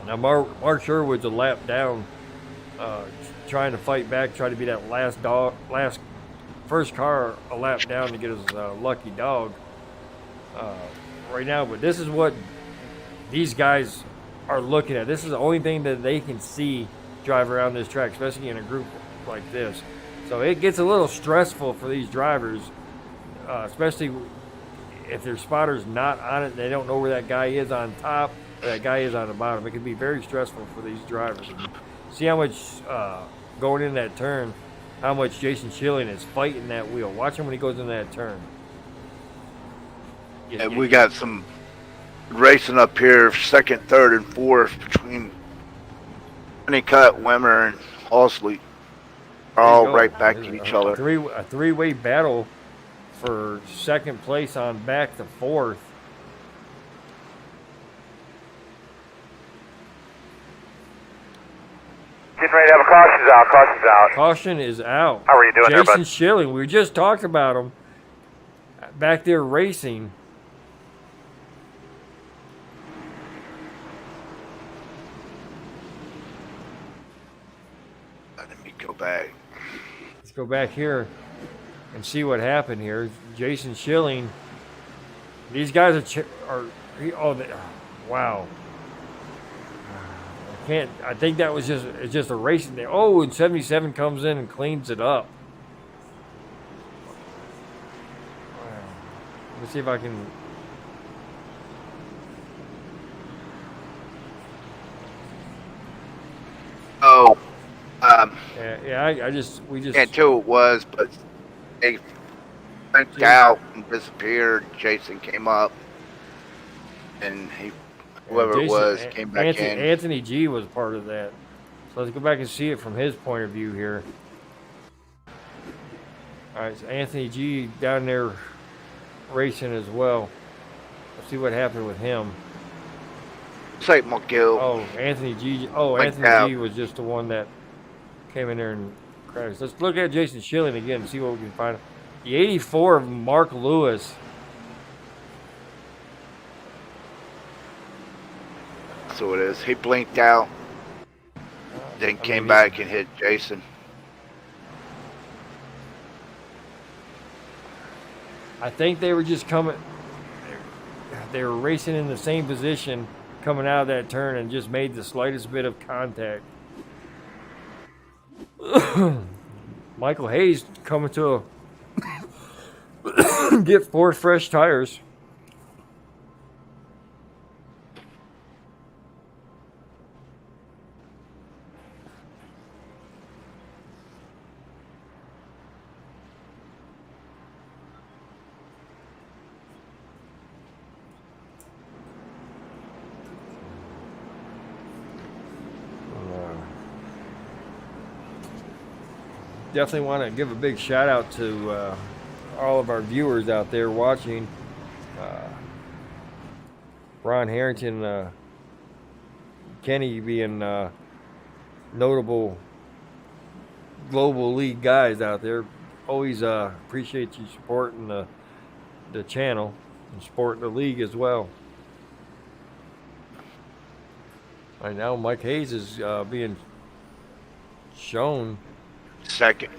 [SPEAKER 1] Now Mark Sherwood's a lap down, trying to fight back, trying to be that first car a lap down to get his lucky dog right now. But this is what these guys are looking at. This is the only thing that they can see drive around this track, especially in a group like this. So it gets a little stressful for these drivers, especially if their spotter's not on it. They don't know where that guy is on top, or that guy is on the bottom. It can be very stressful for these drivers. See how much going in that turn, how much Jason Schilling is fighting that wheel. Watch him when he goes in that turn.
[SPEAKER 2] And we got some racing up here, second, third, and fourth between Honeycutt, Wimmer, and Halsley. All right back to each other.
[SPEAKER 1] A three-way battle for second place on back to fourth.
[SPEAKER 4] Getting ready to have a caution's out. Caution's out.
[SPEAKER 1] Caution is out.
[SPEAKER 4] How are you doing there,
[SPEAKER 1] Jason
[SPEAKER 4] bud?
[SPEAKER 1] Schilling, we just talked about him back there racing.
[SPEAKER 2] Let me go back.
[SPEAKER 1] Let's go back here and see what happened here. Jason Schilling. These guys wow. I think that was just a racing thing. Oh, and 77 comes in and cleans it up. Wow. Let me see if I can.
[SPEAKER 2] Oh,
[SPEAKER 1] we just.
[SPEAKER 2] can't tell who it was, but they went out and disappeared. Jason came up, and whoever it was came back in.
[SPEAKER 1] Anthony G was part of that. So let's go back and see it from his point of view here. All right, so Anthony G down there racing as well. Let's see what happened with him.
[SPEAKER 2] St. McGill.
[SPEAKER 1] Oh, Anthony G. Oh,
[SPEAKER 2] Like
[SPEAKER 1] Anthony
[SPEAKER 2] that.
[SPEAKER 1] G was just the one that came in there and crashed. Let's look at Jason Schilling again and see what we can find. The 84 of Mark Lewis.
[SPEAKER 2] So it is. He blinked out, then came back and hit Jason.
[SPEAKER 1] I think they were just coming. They were racing in the same position coming out of that turn and just made the slightest bit of contact. Michael Hayes coming to get 4 fresh tires. Definitely want to give a big shout out to all of our viewers out there watching. Ron Harrington, Kenny being notable global league guys out there. Always appreciate you supporting the channel and supporting the league as well. Right now, Mike Hayes is being shown
[SPEAKER 2] Second.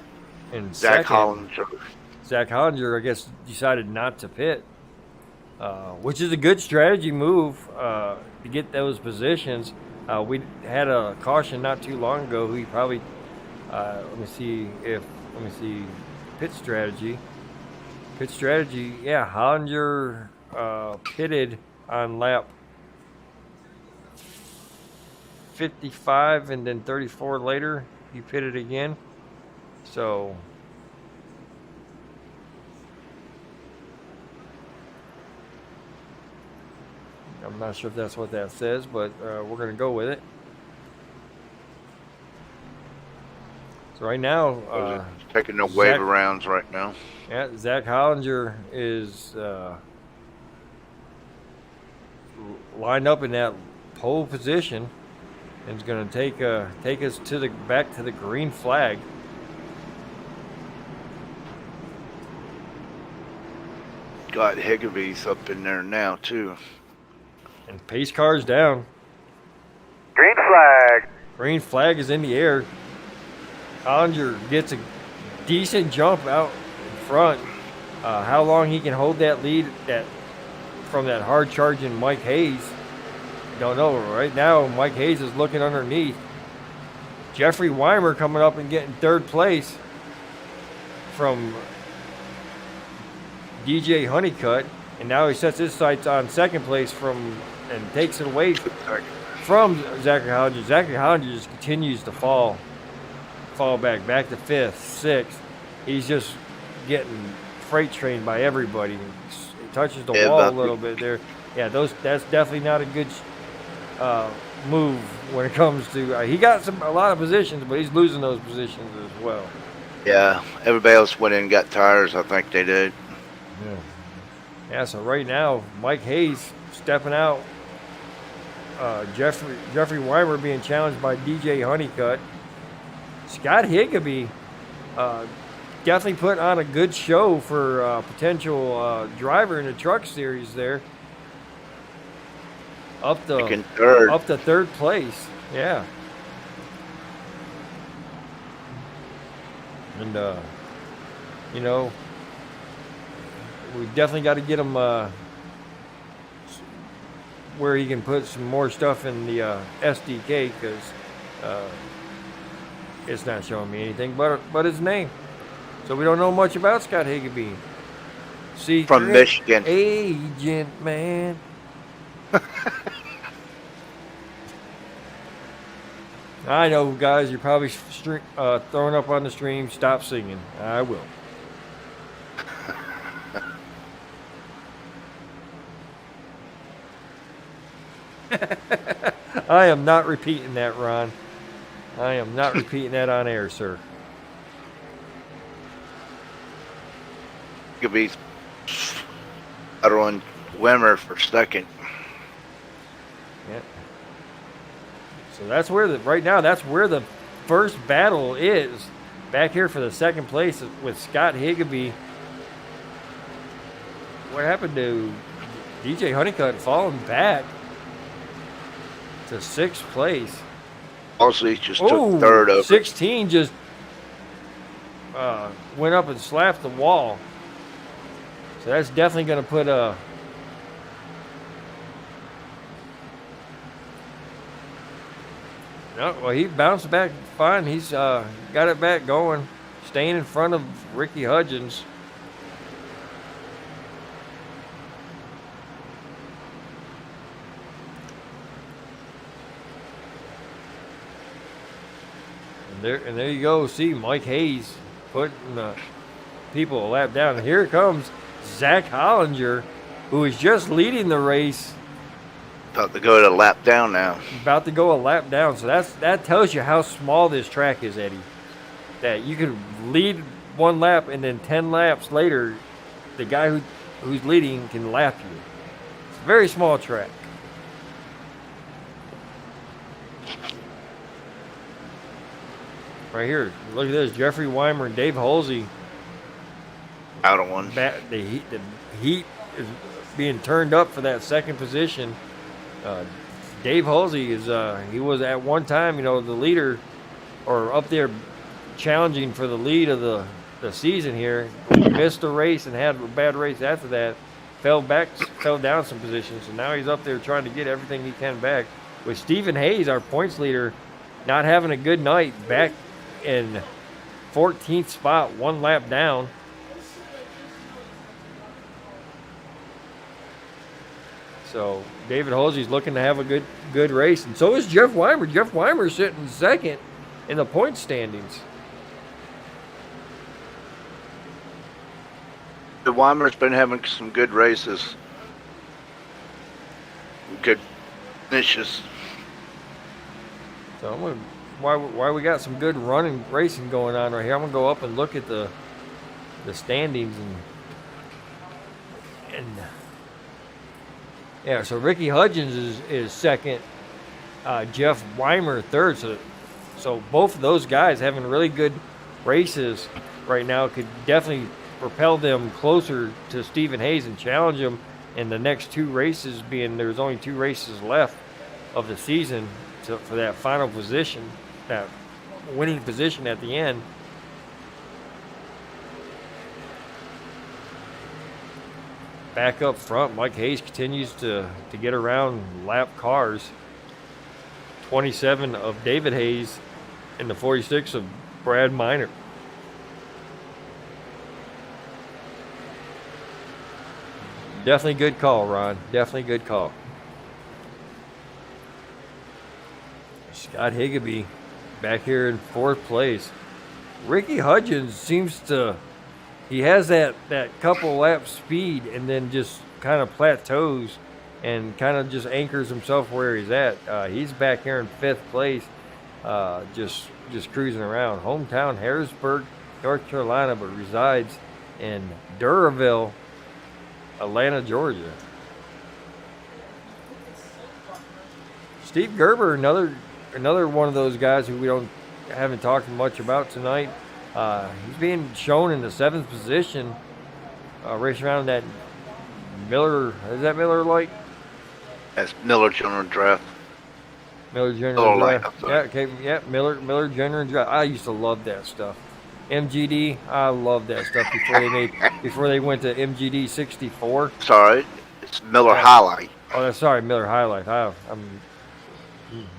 [SPEAKER 1] in
[SPEAKER 2] Zach
[SPEAKER 1] second.
[SPEAKER 2] Hollinger.
[SPEAKER 1] Zach Hollinger, I guess, decided not to pit, which is a good strategy move to get those positions. We had a caution not too long ago. He probably, let me see, pit strategy. Pit strategy, yeah, Hollinger pitted on lap 55 and then 34 later, he pitted again. So I'm not sure if that's what that says, but we're going to go with it. So right now,
[SPEAKER 2] taking the wave arounds right now.
[SPEAKER 1] Yeah, Zach Hollinger is lined up in that pole position and is going to take us to back to the green flag.
[SPEAKER 2] Got Higgiby's up in there now too.
[SPEAKER 1] And pace car's down.
[SPEAKER 4] Green flag.
[SPEAKER 1] Green flag is in the air. Hollinger gets a decent jump out in front. How long he can hold that lead from that hard charging Mike Hayes, don't know. Right now, Mike Hayes is looking underneath. Jeffrey Weimer coming up and getting third place from DJ Honeycutt, and now he sets his sights on second place and takes it away from Zachary Hollinger. Zachary Hollinger just continues to fall back to fifth, sixth. He's just getting freight trained by everybody. He touches the wall a little bit there. Yeah, that's definitely not a good move when it comes to. He got a lot of positions, but he's losing those positions as well.
[SPEAKER 2] Yeah, everybody else went in and got tires. I think they did.
[SPEAKER 1] Yeah. So right now, Mike Hayes stepping out. Jeffrey Weimer being challenged by DJ Honeycutt. Scott Higgiby definitely put on a good show for potential driver in the truck series there. Up to third place. Yeah. And we definitely got to get him where he can put some more stuff in the SDK, because it's not showing me anything but his name. So we don't know much about Scott Higgiby. See,
[SPEAKER 2] from Michigan.
[SPEAKER 1] Agent man. I know, guys, you're probably throwing up on the stream. Stop singing. I will. I am not repeating that, Ron. I am not repeating that on air, sir.
[SPEAKER 2] Could be on Wimmer for second.
[SPEAKER 1] Yeah. So that's where that's where the first battle is. Back here for the second place with Scott Higgiby. What happened to DJ Honeycutt falling back to sixth place?
[SPEAKER 2] Also, he just took third over.
[SPEAKER 1] 16 just went up and slapped the wall. So that's definitely going to put a... No, well, he bounced back fine. He's got it back going, staying in front of Ricky Hudgens. And there you go. See Mike Hayes putting people a lap down. And here comes Zach Hollinger, who is just leading the race.
[SPEAKER 2] About to go to a lap down now.
[SPEAKER 1] About to go a lap down. So that tells you how small this track is, Eddie. That you can lead one lap and then 10 laps later, the guy who's leading can lap you. It's a very small track. Right here, look at this. Jeffrey Weimer and Dave Halsey.
[SPEAKER 2] Out of one.
[SPEAKER 1] The heat is being turned up for that second position. Dave Halsey he was at one time, the leader, or up there challenging for the lead of the season here. Missed the race and had a bad race after that. Fell down some positions, and now he's up there trying to get everything he can back. With Stephen Hayes, our points leader, not having a good night, back in 14th spot, one lap down. So David Halsey's looking to have a good race, and so is Jeff Weimer. Jeff Weimer's sitting second in the point standings.
[SPEAKER 2] The Weimer's been having some good races. good finishes.
[SPEAKER 1] So I'm gonna, why we got some good running racing going on right here. I'm gonna go up and look at the standings and yeah. So Ricky Hudgens is second. Jeff Weimer third. So both of those guys having really good races right now could definitely propel them closer to Stephen Hayes and challenge him in the next two races. Being there's only 2 races left of the season for that final position, that winning position at the end. Back up front, Mike Hayes continues to get around lap cars. 27 of David Hayes and the 46 of Brad Miner. Definitely good call, Ron. Definitely good call. Scott Higgeby back here in 4th place. Ricky Hudgens seems to, he has that couple lap speed and then just kind of plateaus and kind of just anchors himself where he's at. He's back here in 5th place, just cruising around. Hometown Harrisburg, North Carolina, but resides in Duraville, Atlanta, Georgia. Steve Gerber, another one of those guys who we haven't talked much about tonight. He's being shown in the 7th position, racing around that Miller. Is that Miller Lite?
[SPEAKER 2] That's Miller General Draft.
[SPEAKER 1] Miller General
[SPEAKER 2] Light,
[SPEAKER 1] Draft. Yeah, okay, yeah, Miller General Draft. I used to love that stuff. MGD, I love that stuff before they went to MGD 64.
[SPEAKER 2] Sorry, it's Miller Highlight.
[SPEAKER 1] Oh, sorry, Miller Highlight. I'm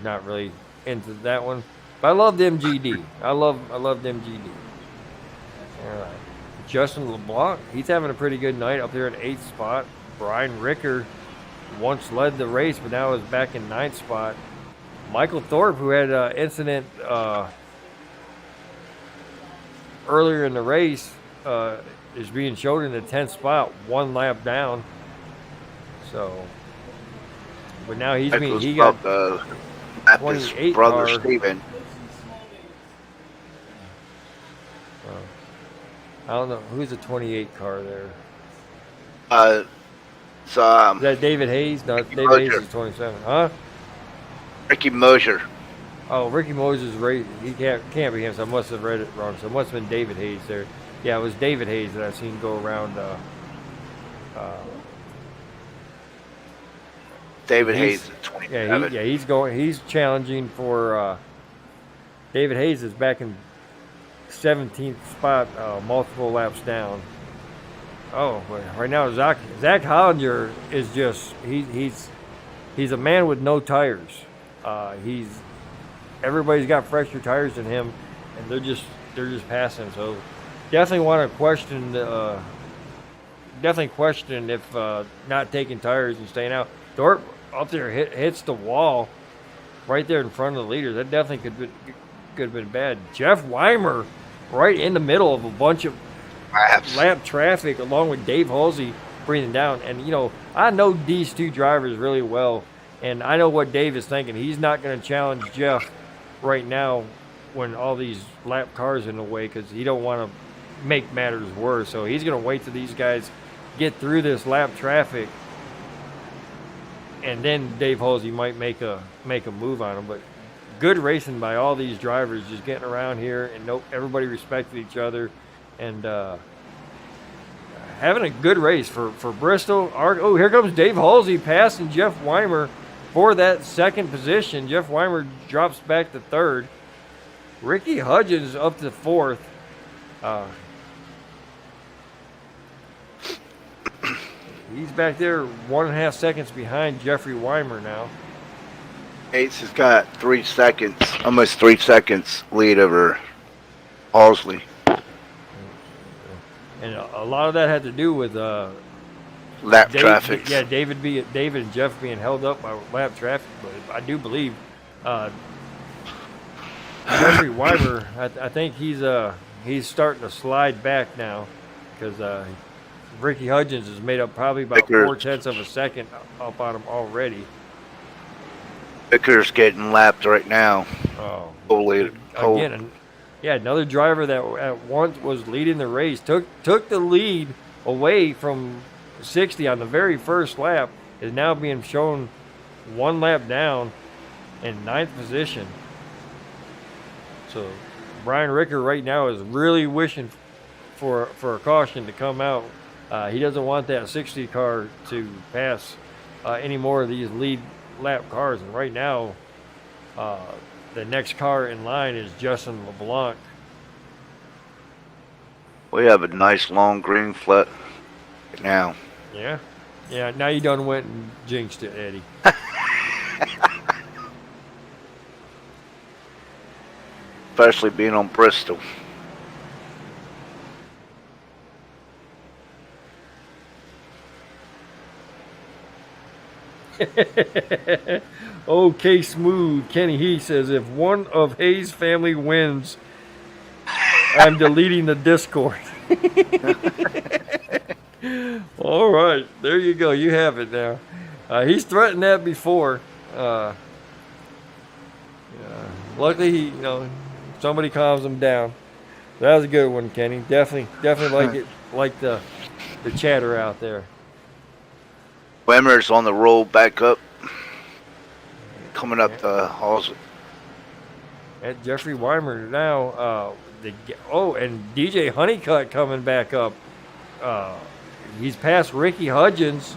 [SPEAKER 1] not really into that one, but I loved MGD. I loved MGD. All right. Justin LeBlanc, he's having a pretty good night up there in 8th spot. Brian Ricker once led the race, but now is back in 9th spot. Michael Thorpe, who had an incident earlier in the race, is being shown in the 10th spot, 1 lap down. So, but now he got
[SPEAKER 2] his
[SPEAKER 1] 28
[SPEAKER 2] brother
[SPEAKER 1] car.
[SPEAKER 2] Steven.
[SPEAKER 1] I don't know who's the 28 car there.
[SPEAKER 2] Is
[SPEAKER 1] that David Hayes? No, David
[SPEAKER 2] Mosier.
[SPEAKER 1] Hayes is 27. Huh?
[SPEAKER 2] Ricky Mosier.
[SPEAKER 1] Oh, Ricky Moses race. He can't be him. So I must have read it wrong. So it must have been David Hayes there. Yeah, it was David Hayes that I've seen go around.
[SPEAKER 2] David Hayes is 27.
[SPEAKER 1] He's going. He's challenging for. David Hayes is back in 17th spot, multiple laps down. Oh, but right now Zach Hollinger is just he's a man with no tires. Everybody's got fresher tires than him, and they're just passing him. So definitely want to question if not taking tires and staying out. Thorpe up there hits the wall right there in front of the leaders. That definitely could have been bad. Jeff Weimer right in the middle of a bunch of lap traffic along with Dave Halsey breathing down. And, I know these two drivers really well, and I know what Dave is thinking. He's not going to challenge Jeff right now when all these lap cars in the way because he don't want to make matters worse. So he's going to wait till these guys get through this lap traffic, and then Dave Halsey might make a move on him. But good racing by all these drivers, just getting around here, and everybody respected each other, and having a good race for Bristol. Oh, here comes Dave Halsey passing Jeff Weimer for that 2nd position. Jeff Weimer drops back to 3rd. Ricky Hudgens up to 4th. He's back there 1.5 seconds behind Jeffrey Weimer now.
[SPEAKER 2] Hayes has got 3 seconds, almost 3 seconds lead over Halsley.
[SPEAKER 1] And a lot of that had to do with
[SPEAKER 2] lap traffic.
[SPEAKER 1] Yeah, David and Jeff being held up by lap traffic. But I do believe Jeffrey Weimer. I think he's starting to slide back now because Ricky Hudgens is made up probably about 0.4 of a second up on him already.
[SPEAKER 2] Vicker's getting lapped right now.
[SPEAKER 1] Oh,
[SPEAKER 2] Totally.
[SPEAKER 1] again, yeah, another driver that at once was leading the race took the lead away from 60 on the very first lap, is now being shown one lap down in ninth position. So Brian Ricker right now is really wishing for a caution to come out. He doesn't want that 60 car to pass any more of these lead lap cars, and right now the next car in line is Justin LeBlanc.
[SPEAKER 2] We have a nice long green flag now.
[SPEAKER 1] Yeah. Now you done went and jinxed it, Eddie.
[SPEAKER 2] Especially being on Bristol.
[SPEAKER 1] Okay, smooth. Kenny He says, if one of Hayes' family wins, I'm deleting the Discord. All right, there you go. You have it now. He's threatened that before. Luckily, somebody calms him down. That was a good one, Kenny. Definitely like the chatter out there.
[SPEAKER 2] Wimmer's on the roll back up. Coming up the halls.
[SPEAKER 1] At Jeffrey Weimer now. And DJ Honeycutt coming back up. He's past Ricky Hudgens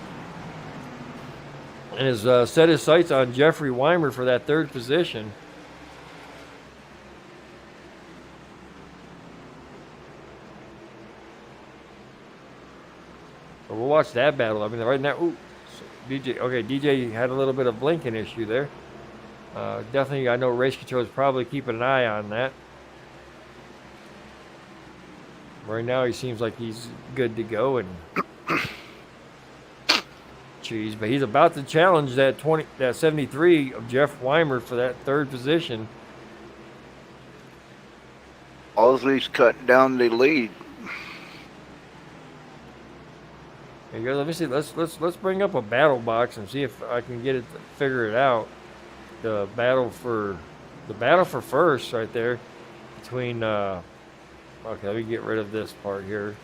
[SPEAKER 1] and has set his sights on Jeffrey Weimer for that third position. So we'll watch that battle. I mean, right now, DJ had a little bit of blinking issue there. Definitely, I know Race Control is probably keeping an eye on that. Right now, he seems like he's good to go, and but he's about to challenge that 73 of Jeff Weimer for that third position.
[SPEAKER 2] Halsey's cutting down the lead.
[SPEAKER 1] Here you go. Let me see. Let's bring up a battle box and see if I can get it to figure it out. The battle for first right there between. Okay, let me get rid of this part here.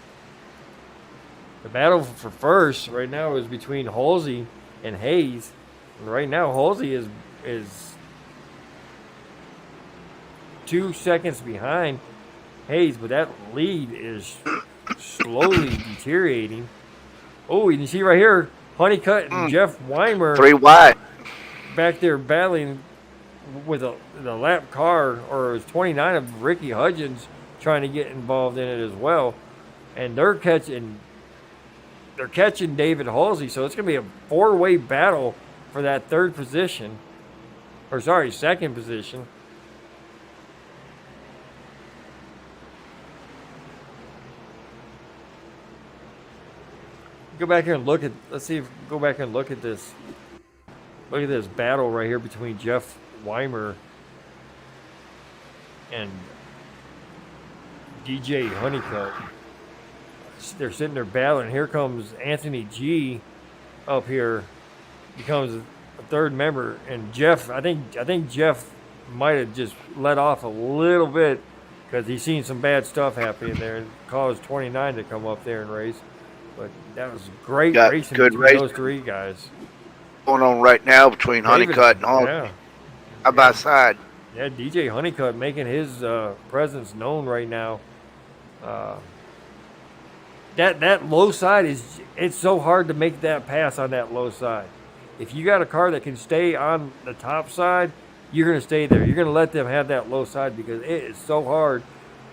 [SPEAKER 1] The battle for first right now is between Halsey and Hayes. And right now, Halsey is 2 seconds behind Hayes, but that lead is slowly deteriorating. Oh, you can see right here, Honeycutt and Jeff Weimer
[SPEAKER 2] 3 wide
[SPEAKER 1] back there battling with the lap car, or it was 29 of Ricky Hudgens trying to get involved in it as well, and they're catching David Halsey, so it's going to be a 4-way battle for that second position. Go back here and look at. Go back and look at this. Look at this battle right here between Jeff Weimer and DJ Honeycutt. They're sitting there battling. Here comes Anthony G up here, becomes a third member, and Jeff. I think Jeff might have just let off a little bit because he's seen some bad stuff happening there and caused 29 to come up there and race. But that was great racing between those three guys.
[SPEAKER 2] Going on right now between Honeycutt and Halsey.
[SPEAKER 1] Yeah.
[SPEAKER 2] Side by side.
[SPEAKER 1] Yeah, DJ Honeycutt making his presence known right now. That low side it's so hard to make that pass on that low side. If you got a car that can stay on the top side, you're going to stay there. You're going to let them have that low side because it is so hard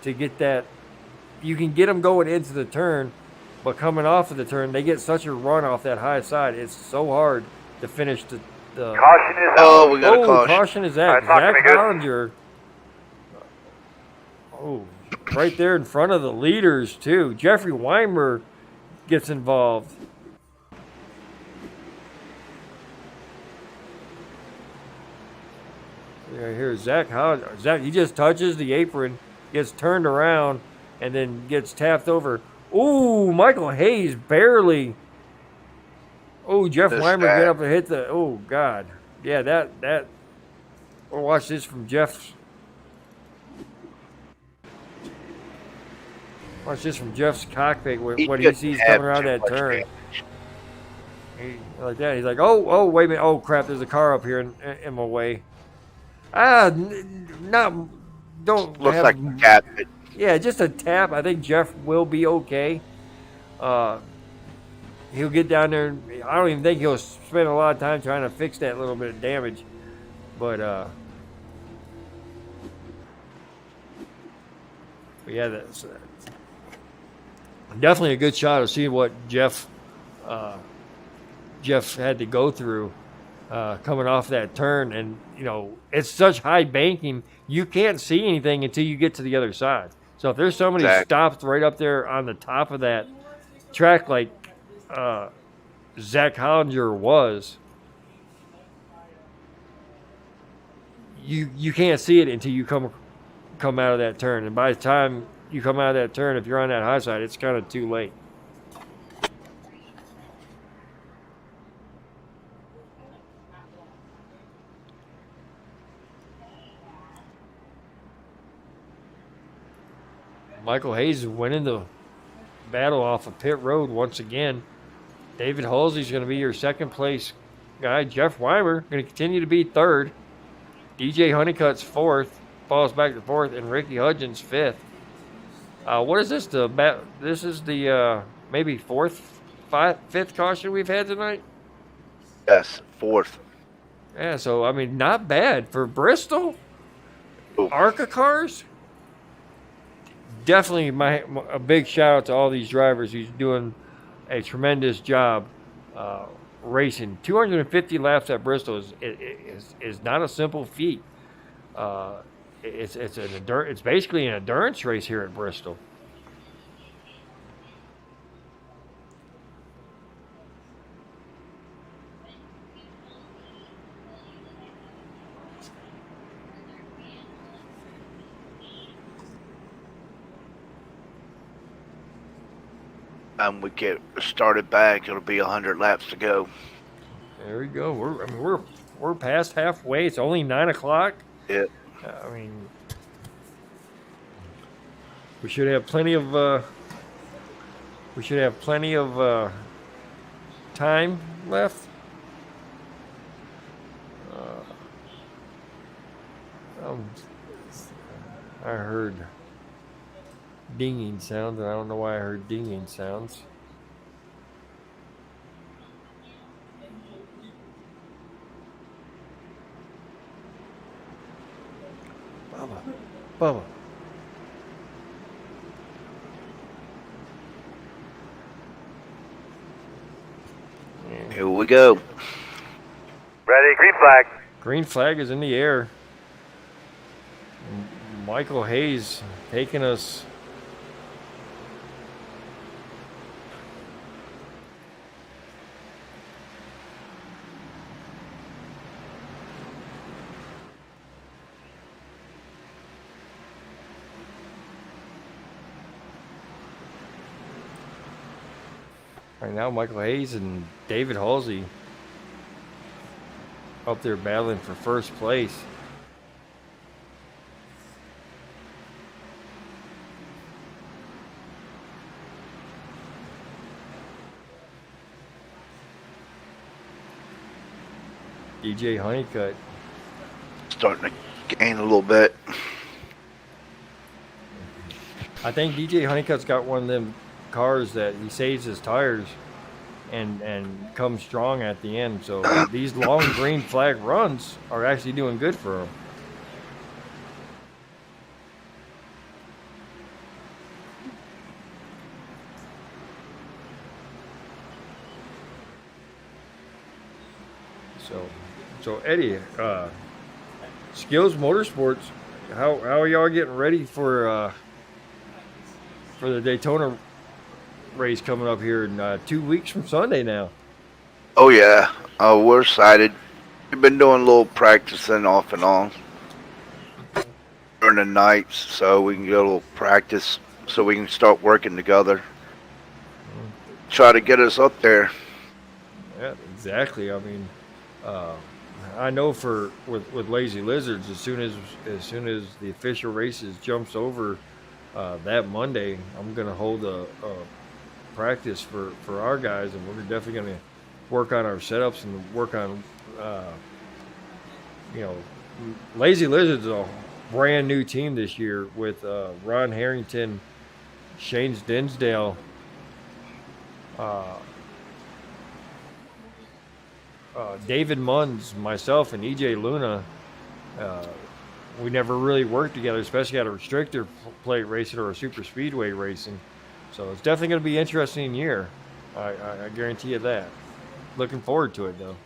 [SPEAKER 1] to get that. You can get them going into the turn, but coming off of the turn, they get such a run off that high side. It's so hard to finish the
[SPEAKER 4] Caution is out.
[SPEAKER 2] Oh, we got a caution.
[SPEAKER 1] Caution is out. Zach Hollinger. Oh, right there in front of the leaders, too. Jeffrey Weimer gets involved. Here's Zach Hollinger. Zach, he just touches the apron, gets turned around, and then gets tapped over. Ooh, Michael Hayes barely. Oh, Jeff Weimer get up and hit the. Oh God, yeah, that We'll watch this from Jeff's. Watch this from Jeff's cockpit. What he sees coming around that turn. Like that. He's like, oh, wait a minute. Oh, crap. There's a car up here in my way. Don't
[SPEAKER 2] Looks
[SPEAKER 1] have,
[SPEAKER 2] like a cat.
[SPEAKER 1] yeah, just a tap. I think Jeff will be okay. He'll get down there. I don't even think he'll spend a lot of time trying to fix that little bit of damage. But yeah, that's definitely a good shot to see what Jeff had to go through coming off that turn. And, you know, it's such high banking, you can't see anything until you get to the other side. So if there's somebody stopped right up there on the top of that track like Zach Hollinger was, you can't see it until you come out of that turn. And by the time you come out of that turn, if you're on that high side, it's kind of too late. Michael Hayes is winning the battle off of pit road once again. David Halsey's going to be your second place guy. Jeff Weimer going to continue to be third. DJ Honeycutt's fourth, falls back to fourth, and Ricky Hudgens fifth. What is this? This is the maybe fifth caution we've had tonight?
[SPEAKER 2] Yes, fourth.
[SPEAKER 1] Yeah, so, I mean, not bad for Bristol.
[SPEAKER 2] Ooh.
[SPEAKER 1] ARCA cars. Definitely a big shout out to all these drivers who's doing a tremendous job racing. 250 laps at Bristol is not a simple feat. It's basically an endurance race here at Bristol.
[SPEAKER 2] We get started back, it'll be 100 laps to go.
[SPEAKER 1] There we go. We're past halfway. It's only 9 o'clock.
[SPEAKER 2] Yeah.
[SPEAKER 1] I mean, we should have plenty of time left. I heard dinging sounds, and I don't know why I heard dinging sounds. Bubba.
[SPEAKER 2] Here we go.
[SPEAKER 4] Ready, green flag.
[SPEAKER 1] Green flag is in the air. Michael Hayes taking us. Right now, Michael Hayes and David Halsey up there battling for first place. DJ Honeycutt
[SPEAKER 2] Starting to gain a little bit.
[SPEAKER 1] I think DJ Honeycutt's got one of them cars that he saves his tires and comes strong at the end. So these long green flag runs are actually doing good for him. So Eddie, Skills Motorsports, how are y'all getting ready for the Daytona race coming up here in 2 weeks from Sunday now?
[SPEAKER 2] Oh yeah, we're excited. We've been doing a little practicing off and on during the nights, so we can get a little practice, so we can start working together. Try to get us up there.
[SPEAKER 1] Yeah, exactly. I mean, I know with Lazy Lizards, as soon as the official races jumps over that Monday, I'm gonna hold a practice for our guys, and we're definitely gonna work on our setups and work on you know, Lazy Lizards is a brand new team this year with Ron Harrington, Shanes Dinsdale, David Munns, myself, and EJ Luna. We never really worked together, especially at a restrictor plate racing or a super speedway racing. So it's definitely going to be an interesting year. I guarantee you that. Looking forward to it, though.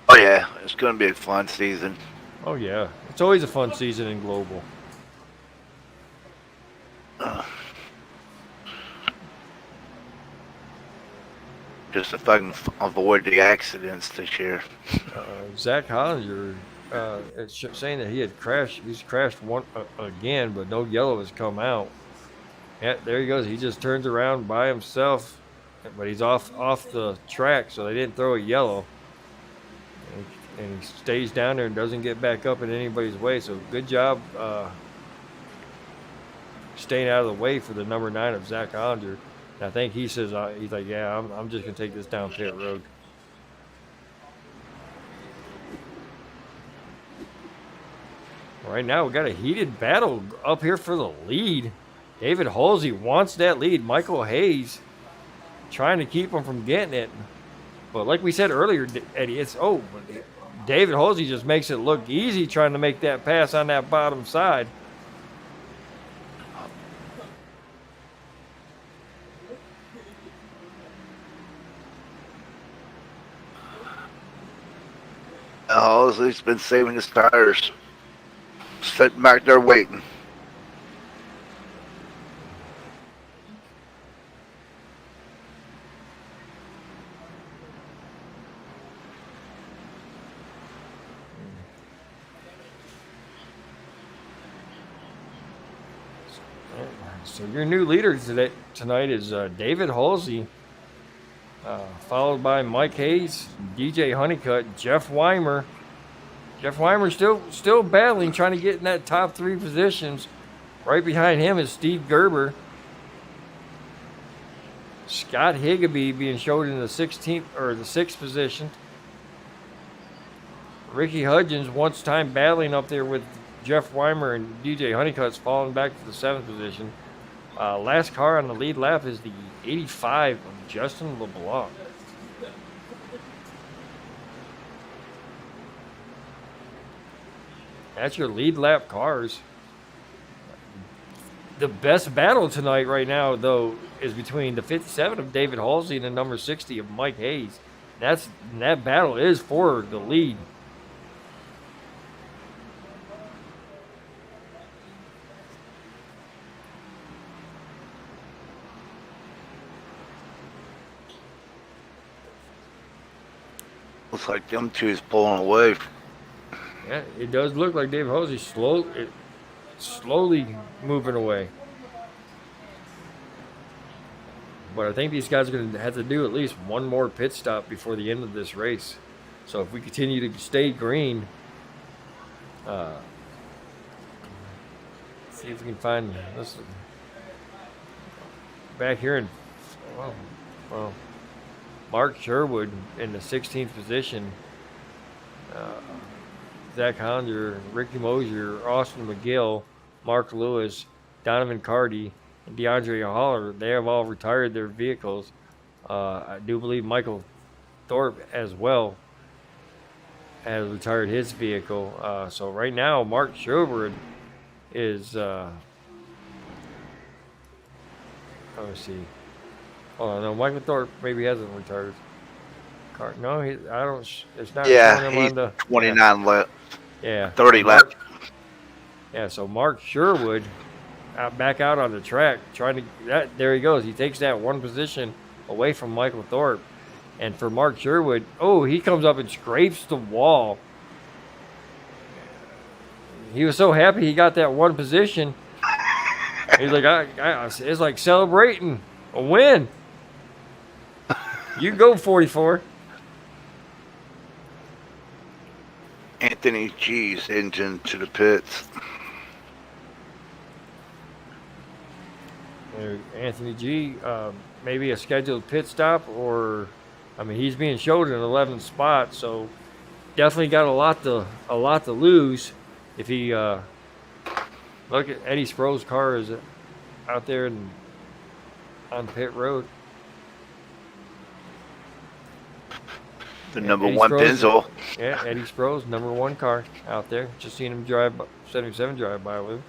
[SPEAKER 2] Oh yeah, it's going to be a fun season.
[SPEAKER 1] Oh yeah, it's always a fun season in global.
[SPEAKER 2] Just if I can avoid the accidents this year.
[SPEAKER 1] Zach Hollinger it's saying that he had crashed. He's crashed one again, but no yellow has come out. Yeah, there he goes. He just turns around by himself, but he's off the track, so they didn't throw a yellow. And he stays down there and doesn't get back up in anybody's way. So good job staying out of the way for the number 9 of Zach Hollinger. And I think he says he's like, yeah, I'm just gonna take this down pit road. Right now we got a heated battle up here for the lead. David Halsey wants that lead. Michael Hayes trying to keep him from getting it. But like we said earlier, Eddie, David Halsey just makes it look easy trying to make that pass on that bottom side.
[SPEAKER 2] Halsey's been saving his tires. Sitting back there waiting.
[SPEAKER 1] So your new leader tonight is David Halsey, followed by Mike Hayes, DJ Honeycutt, Jeff Weimer. Jeff Weimer still battling, trying to get in that top 3 positions. Right behind him is Steve Gerber. Scott Higgeby being showed in the 16th or the 6th position. Ricky Hudgens once time battling up there with Jeff Weimer, and DJ Honeycutt's falling back to the 7th position. Last car on the lead lap is the 85 of Justin LeBlanc. That's your lead lap cars. The best battle tonight right now, though, is between the 57 of David Halsey and the number 60 of Mike Hayes. That battle is for the lead.
[SPEAKER 2] Looks like them two's pulling away.
[SPEAKER 1] Yeah, it does look like David Halsey slowly moving away. But I think these guys are going to have to do at least one more pit stop before the end of this race. So if we continue to stay green, see if we can find this back here in Mark Sherwood in the 16th position. Zach Hollinger, Ricky Mosier, Austin McGill, Mark Lewis, Donovan Carty, and DeAndre Holler, they have all retired their vehicles. I do believe Michael Thorpe as well has retired his vehicle. So right now, Mark Sherwood is, let's see. Oh no, Michael Thorpe maybe hasn't retired. No, I don't. It's not.
[SPEAKER 2] Yeah, he's 29 left.
[SPEAKER 1] Yeah,
[SPEAKER 2] 30 left.
[SPEAKER 1] Yeah, so Mark Sherwood back out on the track trying to. There he goes. He takes that one position away from Michael Thorpe, and for Mark Sherwood, he comes up and scrapes the wall. He was so happy he got that one position. He's like, it's like celebrating a win. You go 44.
[SPEAKER 2] Anthony G's engine to the pits.
[SPEAKER 1] Anthony G, maybe a scheduled pit stop, or I mean, he's being showed in 11th spot, so definitely got a lot to lose if he look at Eddie Sproul's car is out there on pit road.
[SPEAKER 2] The number one Benzel.
[SPEAKER 1] Yeah, Eddie Sproul's number one car out there. Just seen him drive 77 drive by with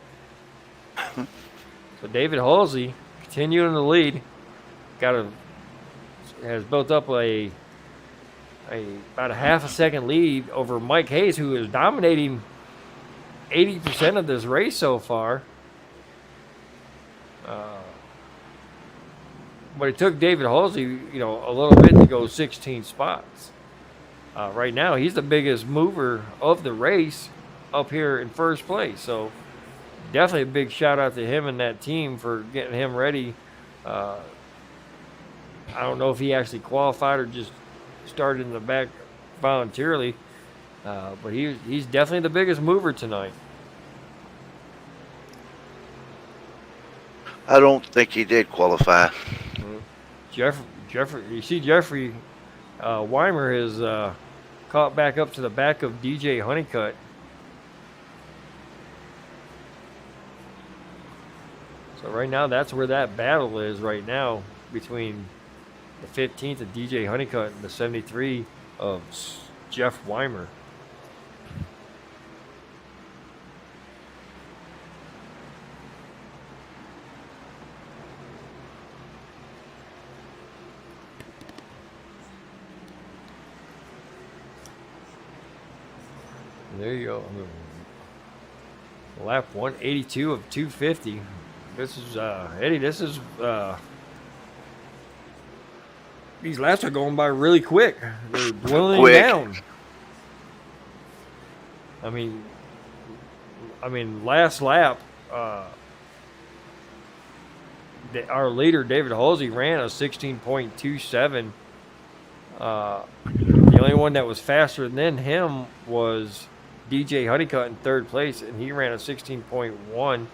[SPEAKER 1] him. So David Halsey continuing the lead, has built up about a half a second lead over Mike Hayes, who is dominating 80% of this race so far. But it took David Halsey, a little bit to go 16 spots. Right now, he's the biggest mover of the race up here in first place. So definitely a big shout out to him and that team for getting him ready. I don't know if he actually qualified or just started in the back voluntarily, but he's definitely the biggest mover tonight.
[SPEAKER 2] I don't think he did qualify.
[SPEAKER 1] Jeffrey Weimer has caught back up to the back of DJ Honeycutt. So right now, that's where that battle is right now between the 15th of DJ Honeycutt and the 73 of Jeff Weimer. There you go. Lap 182 of 250. This is Eddie. This is these laps are going by really quick. They're dwindling down. I mean, last lap, our leader David Halsey ran a 16.27. The only one that was faster than him was DJ Honeycutt in third place, and he ran a 16.1.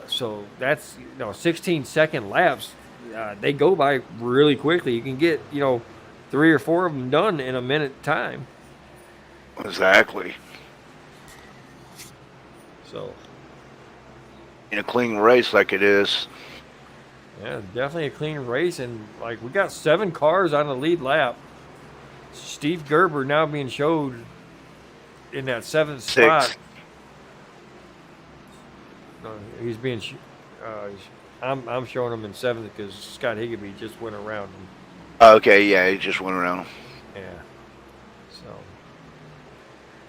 [SPEAKER 1] So that's 16-second laps. They go by really quickly. You can get 3 or 4 of them done in a minute time.
[SPEAKER 2] Exactly.
[SPEAKER 1] So
[SPEAKER 2] in a clean race like it is.
[SPEAKER 1] Yeah, definitely a clean race, and we got 7 cars on the lead lap. Steve Gerber now being showed in that 7th spot. He's being. I'm showing him in 7th because Scott Higbee just went around him.
[SPEAKER 2] Okay, yeah, he just went around him.
[SPEAKER 1] Yeah.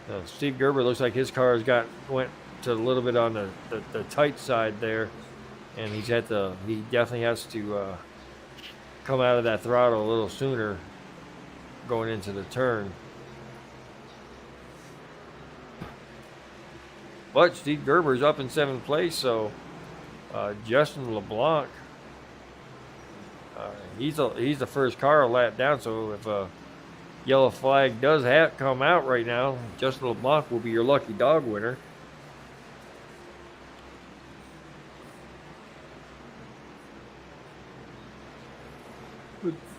[SPEAKER 1] So Steve Gerber looks like his car went to a little bit on the tight side there, and he definitely has to come out of that throttle a little sooner going into the turn. But Steve Gerber's up in 7th place, so Justin LeBlanc, he's the first car a lap down. So if a yellow flag does come out right now, Justin LeBlanc will be your lucky dog winner.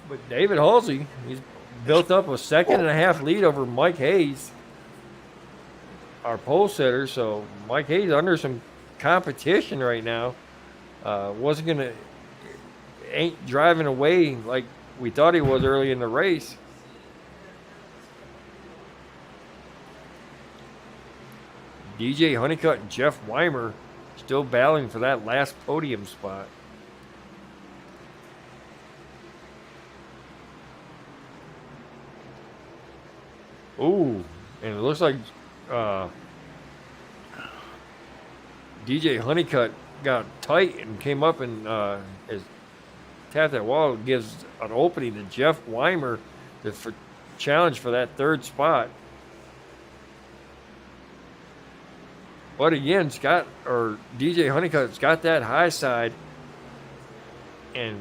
[SPEAKER 1] But David Halsey, he's built up a 2.5 lead over Mike Hayes, our pole setter. So Mike Hayes under some competition right now. Ain't driving away like we thought he was early in the race. DJ Honeycutt and Jeff Weimer still battling for that last podium spot. Ooh, and it looks like DJ Honeycutt got tight and came up and tapped that wall. It gives an opening to Jeff Weimer to challenge for that 3rd spot. But again, DJ Honeycutt's got that high side, and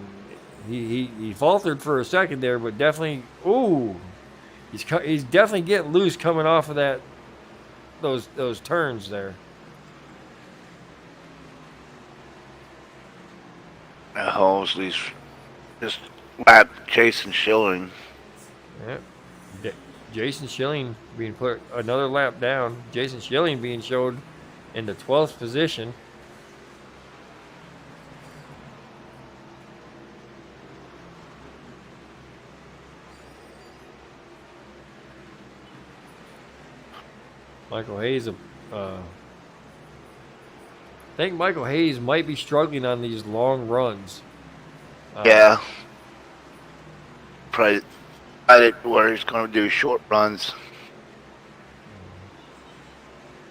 [SPEAKER 1] he faltered for a second there, but definitely, he's definitely getting loose coming off of that those turns there.
[SPEAKER 2] Halsley's just lapped Jason Schilling.
[SPEAKER 1] Yep. Jason Schilling being put another lap down. Jason Schilling being showed in the 12th position. Michael Hayes, I think Michael Hayes might be struggling on these long runs.
[SPEAKER 2] Yeah. Probably where he's going to do short runs.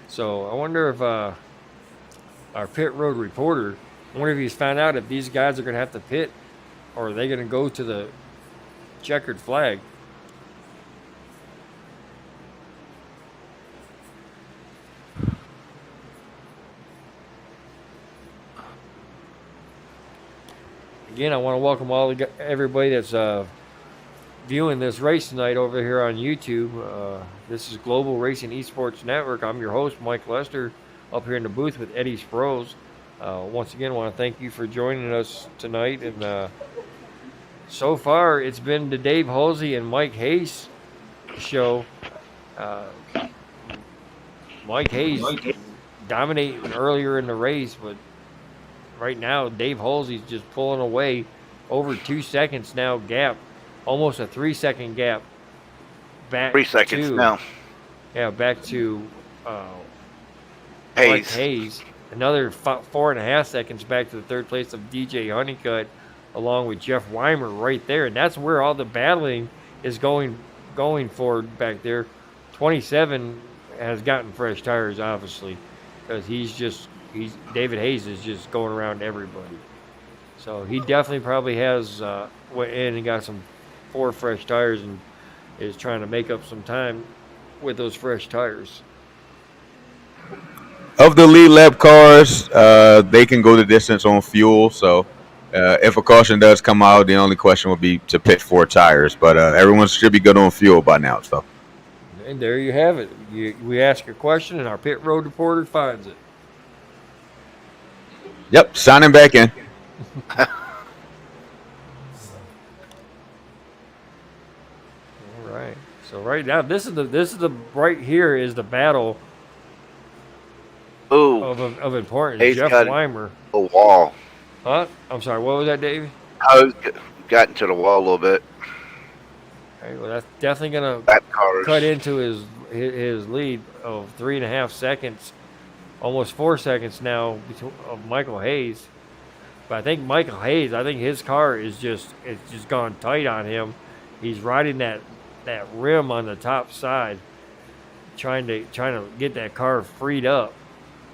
[SPEAKER 1] So I wonder if our pit road reporter, I wonder if he's found out if these guys are going to have to pit or are they going to go to the checkered flag. Again, I want to welcome everybody that's viewing this race tonight over here on YouTube. This is Global Racing Esports Network. I'm your host, Mike Lester, up here in the booth with Eddie Sproles. Once again, I want to thank you for joining us tonight. And so far, it's been the Dave Halsey and Mike Hayes show. Mike Hayes dominating earlier in the race, but right now, Dave Halsey's just pulling away over 2 seconds now gap, almost a 3 second gap back
[SPEAKER 2] 3 seconds now.
[SPEAKER 1] Yeah, back to
[SPEAKER 2] Hayes.
[SPEAKER 1] Mike Hayes. Another 4.5 seconds back to the third place of DJ Honeycutt, along with Jeff Weimer right there. And that's where all the battling is going forward back there. 27 has gotten fresh tires, obviously, because David Hayes is just going around everybody. So he definitely probably has went in and got some 4 fresh tires and is trying to make up some time with those fresh tires.
[SPEAKER 5] Of the lead lap cars, they can go the distance on fuel. So if a caution does come out, the only question would be to pit 4 tires. But everyone should be good on fuel by now. So.
[SPEAKER 1] And there you have it. We ask a question and our pit road reporter finds it.
[SPEAKER 5] Yep, signing back in.
[SPEAKER 1] All right. So right now, this is the right here is the battle of importance.
[SPEAKER 2] Hayes
[SPEAKER 1] Jeff
[SPEAKER 2] got
[SPEAKER 1] Weimer.
[SPEAKER 2] The wall.
[SPEAKER 1] Huh? I'm sorry. What was that, Davey?
[SPEAKER 2] I got into the wall a little bit.
[SPEAKER 1] Okay, well, that's definitely gonna
[SPEAKER 2] Cars.
[SPEAKER 1] cut into his lead of 3.5 seconds, almost 4 seconds now of Michael Hayes. But I think Michael Hayes, his car it's just gone tight on him. He's riding that rim on the top side, trying to get that car freed up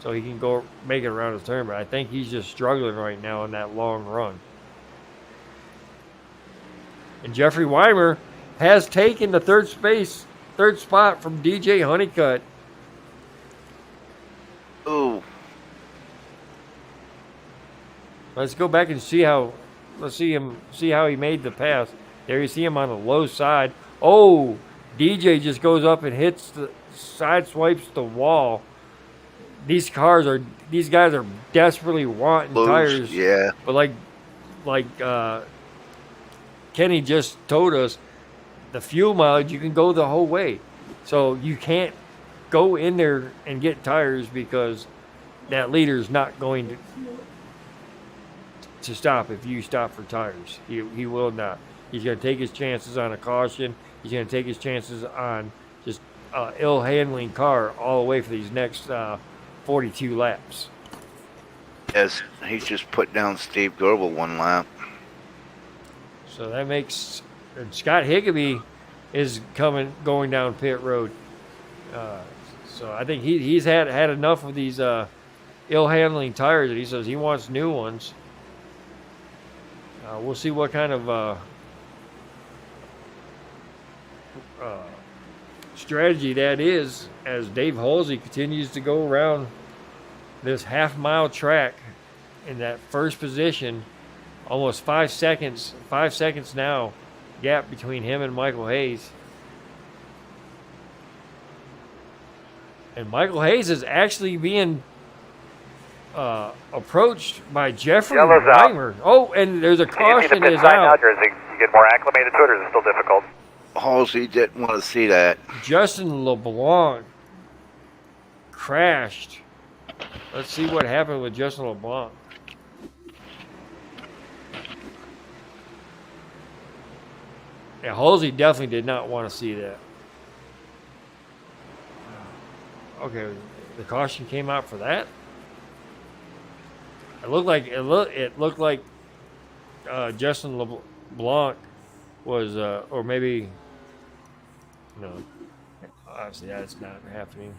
[SPEAKER 1] so he can go make it around his turn. But I think he's just struggling right now in that long run. And Jeffrey Weimer has taken the third spot from DJ Honeycutt.
[SPEAKER 2] Ooh.
[SPEAKER 1] Let's go back and see how he made the pass. There you see him on the low side. Oh, DJ just goes up and side swipes the wall. These guys are desperately wanting tires.
[SPEAKER 2] Yeah.
[SPEAKER 1] But like Kenny just told us, the fuel mileage, you can go the whole way. So you can't go in there and get tires because that leader's not going to stop if you stop for tires. He will not. He's going to take his chances on a caution. He's going to take his chances on just ill handling car all the way for these next 42 laps.
[SPEAKER 2] Yes, he just put down Steve Goebel 1 lap.
[SPEAKER 1] So that makes Scott Higbee is going down pit road. So I think he's had enough of these ill handling tires that he says he wants new ones. We'll see what kind of strategy that is as Dave Halsey continues to go around this half-mile track in that first position. Almost 5 seconds now gap between him and Michael Hayes. And Michael Hayes is actually being approached by Jeffrey
[SPEAKER 4] Yellow's out.
[SPEAKER 1] Reimer. Oh, and there's a
[SPEAKER 4] Can you see the
[SPEAKER 1] caution
[SPEAKER 4] pit
[SPEAKER 1] is
[SPEAKER 4] sign now,
[SPEAKER 1] out.
[SPEAKER 4] or is you get more acclimated to it, or is it still difficult?
[SPEAKER 2] Halsey didn't want to see that.
[SPEAKER 1] Justin LeBlanc crashed. Let's see what happened with Justin LeBlanc. Yeah, Halsey definitely did not want to see that. Okay, the caution came out for that. It looked like Justin LeBlanc was, or maybe no. Obviously, that's not happening.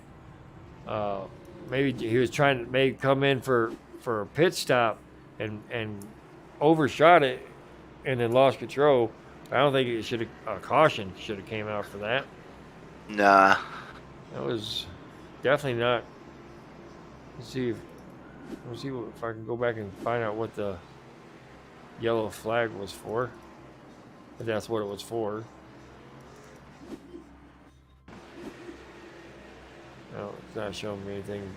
[SPEAKER 1] Maybe he was trying to maybe come in for a pit stop and overshot it and then lost control. I don't think it should have caution should have came out for that.
[SPEAKER 2] Nah.
[SPEAKER 1] That was definitely not. Let's see if I can go back and find out what the yellow flag was for. If that's what it was for. No, it's not showing me anything.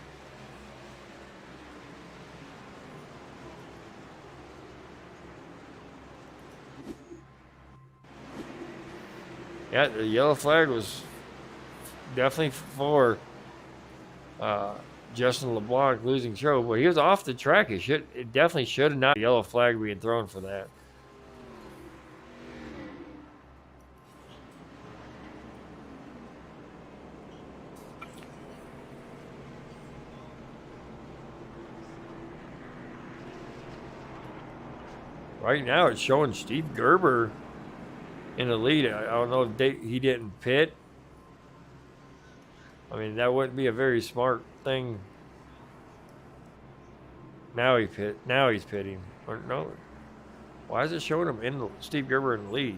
[SPEAKER 1] Yeah, the yellow flag was definitely for Justin LeBlanc losing control, but he was off the track. It definitely should have not yellow flag being thrown for that. Right now, it's showing Steve Gerber in the lead. I don't know if he didn't pit. I mean, that wouldn't be a very smart thing. Now he's pitting. Or no, why is it showing him Steve Gerber in the lead?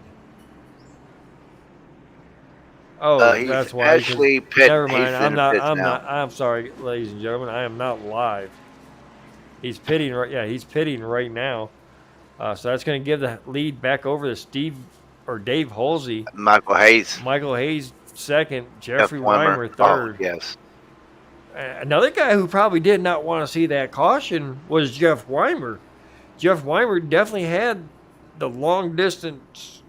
[SPEAKER 1] Oh, that's why.
[SPEAKER 2] Actually pit.
[SPEAKER 1] Never mind. I'm sorry, ladies and gentlemen. I am not live. He's pitting right. Yeah, he's pitting right now. So that's going to give the lead back over to Dave Halsey.
[SPEAKER 2] Michael
[SPEAKER 1] Hayes second. Jeffrey Reimer third.
[SPEAKER 2] Oh, yes.
[SPEAKER 1] Another guy who probably did not want to see that caution was Jeff Weimer. Jeff Weimer definitely had the long distance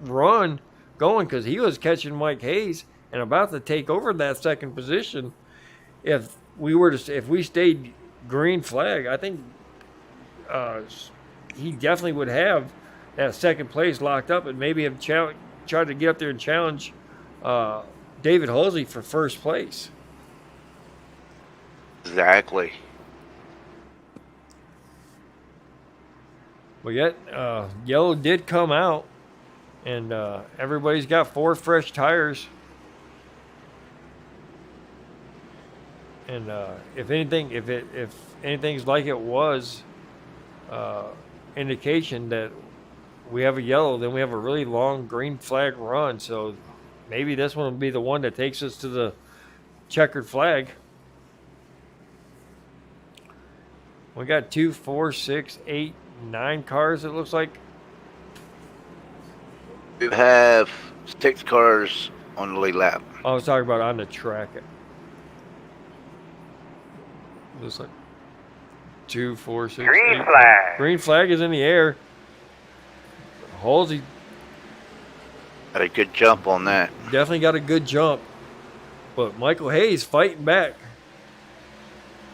[SPEAKER 1] run going because he was catching Mike Hayes and about to take over that second position. If we stayed green flag, I think he definitely would have that second place locked up and maybe have tried to get up there and challenge David Halsey for first place.
[SPEAKER 2] Exactly.
[SPEAKER 1] But yet, yellow did come out, and everybody's got 4 fresh tires. And if anything's like it was, indication that we have a yellow, then we have a really long green flag run. So maybe this one will be the one that takes us to the checkered flag. We got 2, 4, 6, 8, 9 cars, it looks like.
[SPEAKER 2] We have 6 cars on the lead lap.
[SPEAKER 1] I was talking about on the track. Looks like 2, 4, 6,
[SPEAKER 4] Green
[SPEAKER 1] 8.
[SPEAKER 4] flag.
[SPEAKER 1] Green flag is in the air. Halsey
[SPEAKER 2] Got a good jump on that.
[SPEAKER 1] definitely got a good jump. But Michael Hayes fighting back.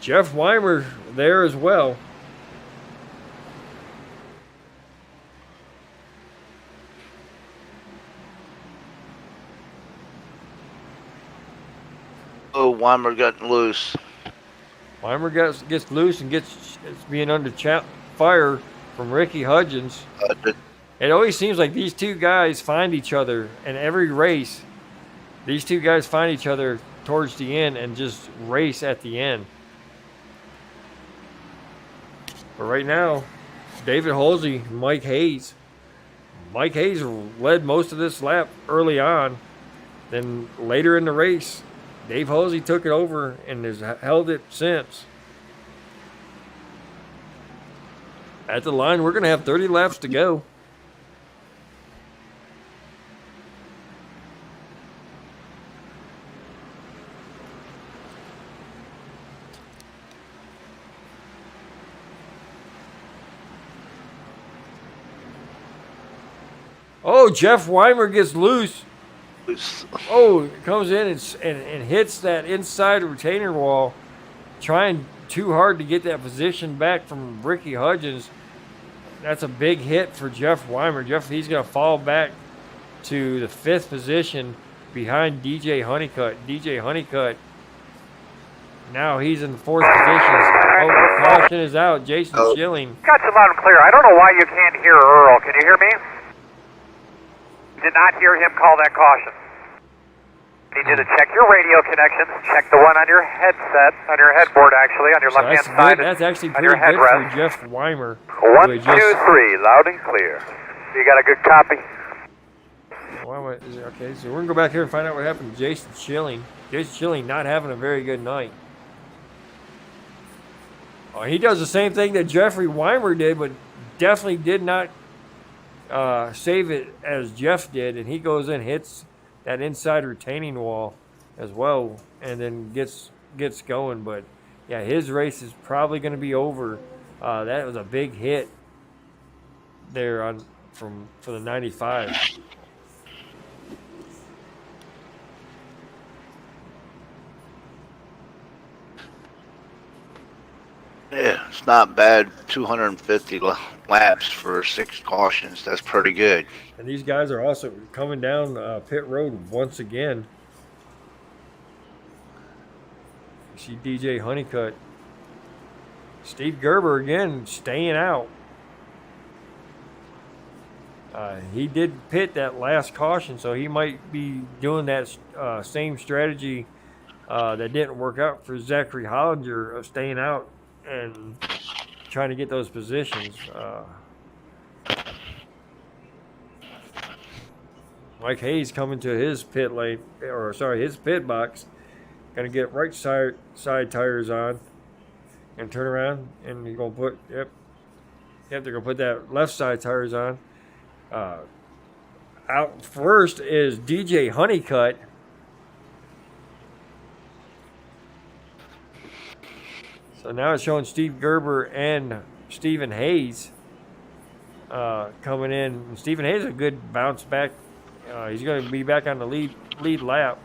[SPEAKER 1] Jeff Weimer there as well.
[SPEAKER 2] Oh, Weimer got loose.
[SPEAKER 1] Weimer gets loose and it's being under fire from Ricky Hudgens. It always seems like these two guys find each other in every race. These two guys find each other towards the end and just race at the end. But right now, David Halsey, Mike Hayes. Mike Hayes led most of this lap early on. Then later in the race, Dave Halsey took it over and has held it since. At the line, we're going to have 30 laps to go. Oh, Jeff Weimer gets loose. Oh, comes in and hits that inside retaining wall, trying too hard to get that position back from Ricky Hudgens. That's a big hit for Jeff Weimer. He's going to fall back to the 5th position behind DJ Honeycutt. DJ Honeycutt, now he's in 4th position. Oh, caution is out. Jason Schilling.
[SPEAKER 4] Got you loud and clear. I don't know why you can't hear Earl. Can you hear me? Did not hear him call that caution. Need you to check your radio connections. Check the one on your headset, on your headboard actually, on your left-hand side.
[SPEAKER 1] That's actually
[SPEAKER 4] on
[SPEAKER 1] pretty
[SPEAKER 4] your
[SPEAKER 1] good
[SPEAKER 4] headrest.
[SPEAKER 1] for Jeff Weimer.
[SPEAKER 4] 1, 2, 3, loud and clear. You got a good copy?
[SPEAKER 1] Okay, so we're going to go back here and find out what happened to Jason Schilling. Jason Schilling not having a very good night. He does the same thing that Jeffrey Weimer did, but definitely did not save it as Jeff did, and he goes in, hits that inside retaining wall as well, and then gets going. But yeah, his race is probably going to be over. That was a big hit there for the 95.
[SPEAKER 2] Yeah, it's not bad. 250 laps for 6 cautions. That's pretty good.
[SPEAKER 1] And these guys are also coming down pit road once again. You see DJ Honeycutt. Steve Gerber again staying out. He did pit that last caution, so he might be doing that same strategy that didn't work out for Zachary Hollinger of staying out and trying to get those positions. Mike Hayes coming to his pit lane, his pit box. Gonna get right side tires on and turn around, and you're gonna put they're gonna put that left side tires on. Out first is DJ Honeycutt. So now it's showing Steve Gerber and Stephen Hayes coming in. Stephen Hayes is a good bounce back. He's going to be back on the lead lap.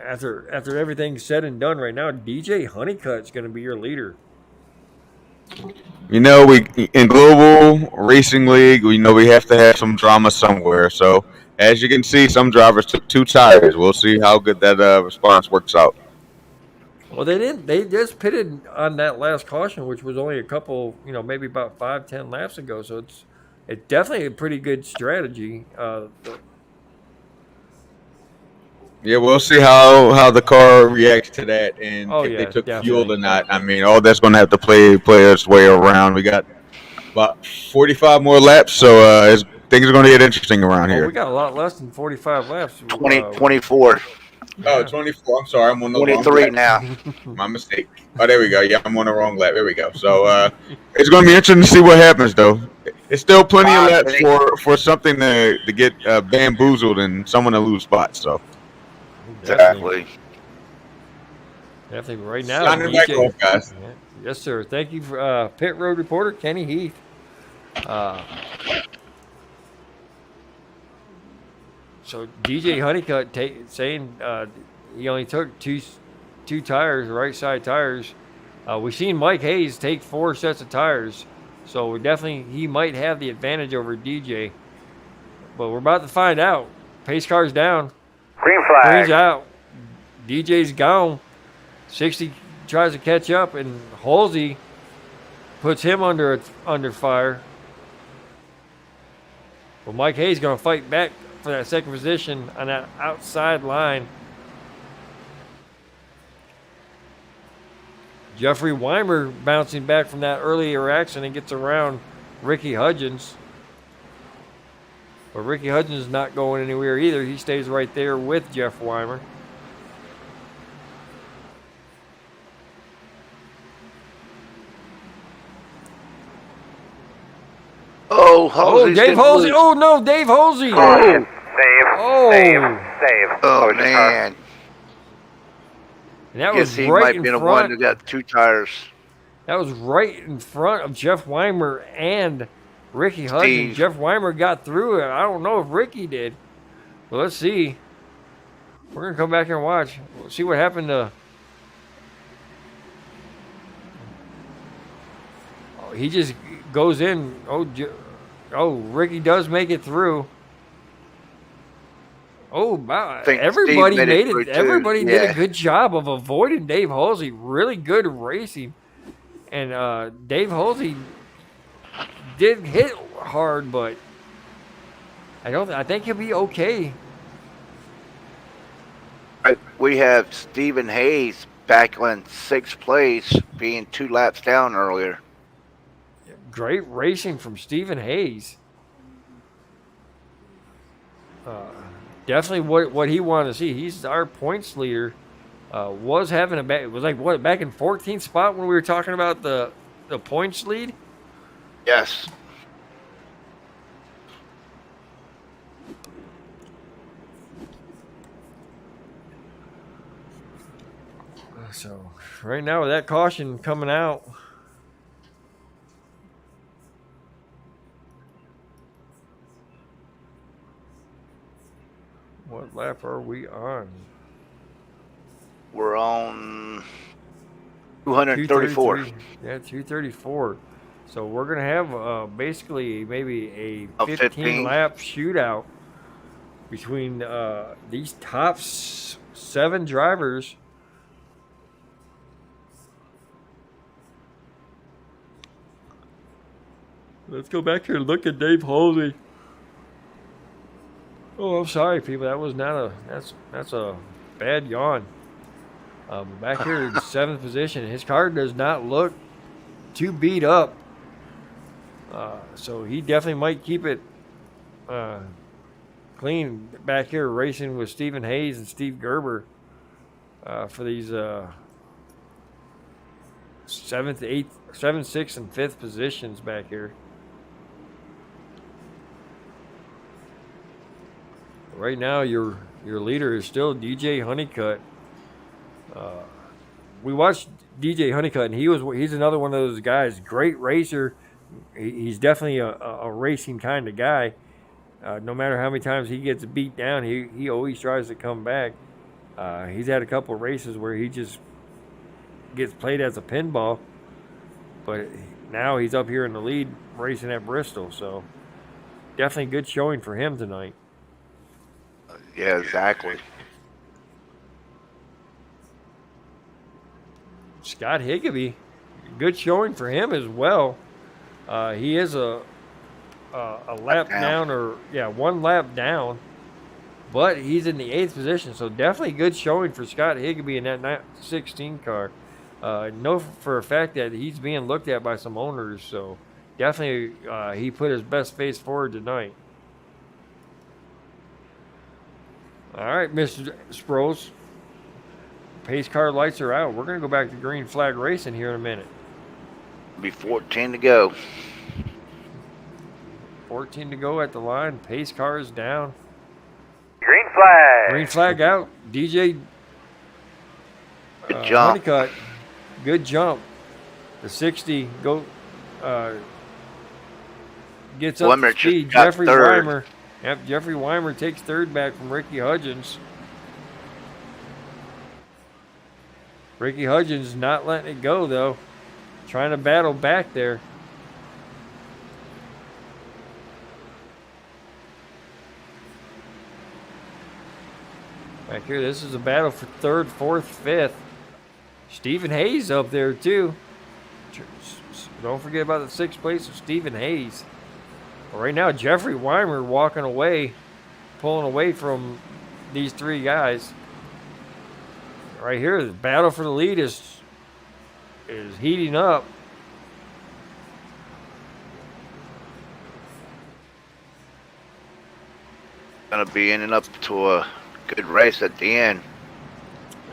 [SPEAKER 1] After everything's said and done right now, DJ Honeycutt's going to be your leader.
[SPEAKER 5] You know, we in Global Racing League, we know we have to have some drama somewhere. So, as you can see, some drivers took 2 tires. We'll see how good that response works out.
[SPEAKER 1] Well, they didn't. They just pitted on that last caution, which was only a couple, maybe about 5-10 laps ago. So it's definitely a pretty good strategy.
[SPEAKER 5] Yeah, we'll see how the car reacts to that, and if they took
[SPEAKER 1] definitely.
[SPEAKER 5] fuel or not. I mean, all that's going to have to play its way around. We got about 45 more laps, so things are going to get interesting around here.
[SPEAKER 1] We got a lot less than 45 laps.
[SPEAKER 2] 24.
[SPEAKER 5] Oh, 24. I'm sorry. I'm on the
[SPEAKER 2] 23 now.
[SPEAKER 5] My mistake. Oh, there we go. Yeah, I'm on the wrong lap. There we go. So it's going to be interesting to see what happens, though. It's still plenty of laps for something to get bamboozled and someone to lose spots. So
[SPEAKER 2] exactly.
[SPEAKER 1] Definitely. Right now,
[SPEAKER 5] signing back off, guys.
[SPEAKER 1] Yes, sir. Thank you for pit road reporter Kenny Heath. So DJ Honeycutt saying he only took two tires, right side tires. We've seen Mike Hayes take 4 sets of tires, so he might have the advantage over DJ. But we're about to find out. Pace car's down.
[SPEAKER 4] Green flag.
[SPEAKER 1] Green's out. DJ's gone. 60 tries to catch up, and Halsey puts him under fire. Well, Mike Hayes going to fight back for that second position on that outside line. Jeffrey Weimer bouncing back from that earlier accident and gets around Ricky Hudgens. But Ricky Hudgens is not going anywhere either. He stays right there with Jeff Weimer.
[SPEAKER 2] Dave
[SPEAKER 1] Halsey. Oh, no, Dave Halsey.
[SPEAKER 4] Save.
[SPEAKER 1] Oh.
[SPEAKER 4] Save.
[SPEAKER 2] Oh, man.
[SPEAKER 1] And that
[SPEAKER 2] Guess
[SPEAKER 1] was
[SPEAKER 2] he
[SPEAKER 1] right
[SPEAKER 2] might
[SPEAKER 1] in
[SPEAKER 2] be the
[SPEAKER 1] front.
[SPEAKER 2] one that got 2 tires.
[SPEAKER 1] That was right in front of Jeff Weimer and Ricky Hudson.
[SPEAKER 2] Steve.
[SPEAKER 1] Jeff Weimer got through it. I don't know if Ricky did. But let's see. We're going to come back here and watch. We'll see what happened to... Oh, he just goes in. Oh, Ricky does make it through. Oh, wow. Everybody made it. Everybody did a good job of avoiding Dave Halsey. Really good racing. And Dave Halsey did hit hard, but I think he'll be okay.
[SPEAKER 2] We have Stephen Hayes back in 6th place, being 2 laps down earlier.
[SPEAKER 1] Great racing from Stephen Hayes. Definitely what he wanted to see. He's our points leader. Was having it was like back in 14th spot when we were talking about the points lead.
[SPEAKER 2] Yes.
[SPEAKER 1] So right now with that caution coming out, what lap are we on?
[SPEAKER 2] We're on 234.
[SPEAKER 1] Yeah, 234. So we're going to have basically maybe a 15 lap shootout between these top 7 drivers. Let's go back here and look at Dave Halsey. Oh, I'm sorry, people. That was not that's a bad yawn. Back here in 7th position, his car does not look too beat up. So he definitely might keep it clean back here racing with Stephen Hayes and Steve Gerber for these 7th, 8th, 7th, 6th, and 5th positions back here. Right now, your leader is still DJ Honeycutt. We watched DJ Honeycutt, and he's another one of those guys. Great racer. He's definitely a racing kind of guy. No matter how many times he gets beat down, he always tries to come back. He's had a couple of races where he just gets played as a pinball, but now he's up here in the lead racing at Bristol. So definitely good showing for him tonight.
[SPEAKER 2] Yeah, exactly.
[SPEAKER 1] Scott Higbee, good showing for him as well. He is a lap down, one lap down, but he's in the 8th position. So definitely good showing for Scott Higbee in that 16 car. Know for a fact that he's being looked at by some owners. So definitely he put his best face forward tonight. All right, Mr. Sproles. Pace car lights are out. We're going to go back to green flag racing here in a minute.
[SPEAKER 2] Be 14 to go.
[SPEAKER 1] 14 to go at the line. Pace car is down.
[SPEAKER 4] Green flag.
[SPEAKER 1] Green flag out. DJ
[SPEAKER 2] Good jump.
[SPEAKER 1] Honeycutt. Good jump. The 60 gets up to speed. Jeffrey Weimer. Yep, Jeffrey Weimer takes 3rd back from Ricky Hudgens. Ricky Hudgens not letting it go, though. Trying to battle back there. Back here, this is a battle for 3rd, 4th, 5th. Stephen Hayes up there, too. Don't forget about the 6th place of Stephen Hayes. Right now, Jeffrey Weimer walking away, pulling away from these 3 guys. Right here, the battle for the lead is heating up.
[SPEAKER 2] Gonna be ending up to a good race at the end.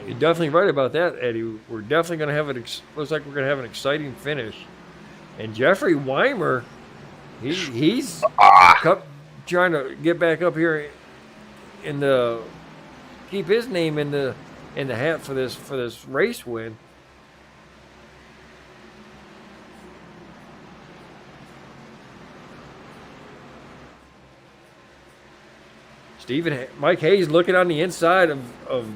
[SPEAKER 1] You're definitely right about that, Eddie. We're definitely gonna have looks like we're gonna have an exciting finish. And Jeffrey Weimer, he's trying to get back up here keep his name in the hat for this race win. Mike Hayes looking on the inside of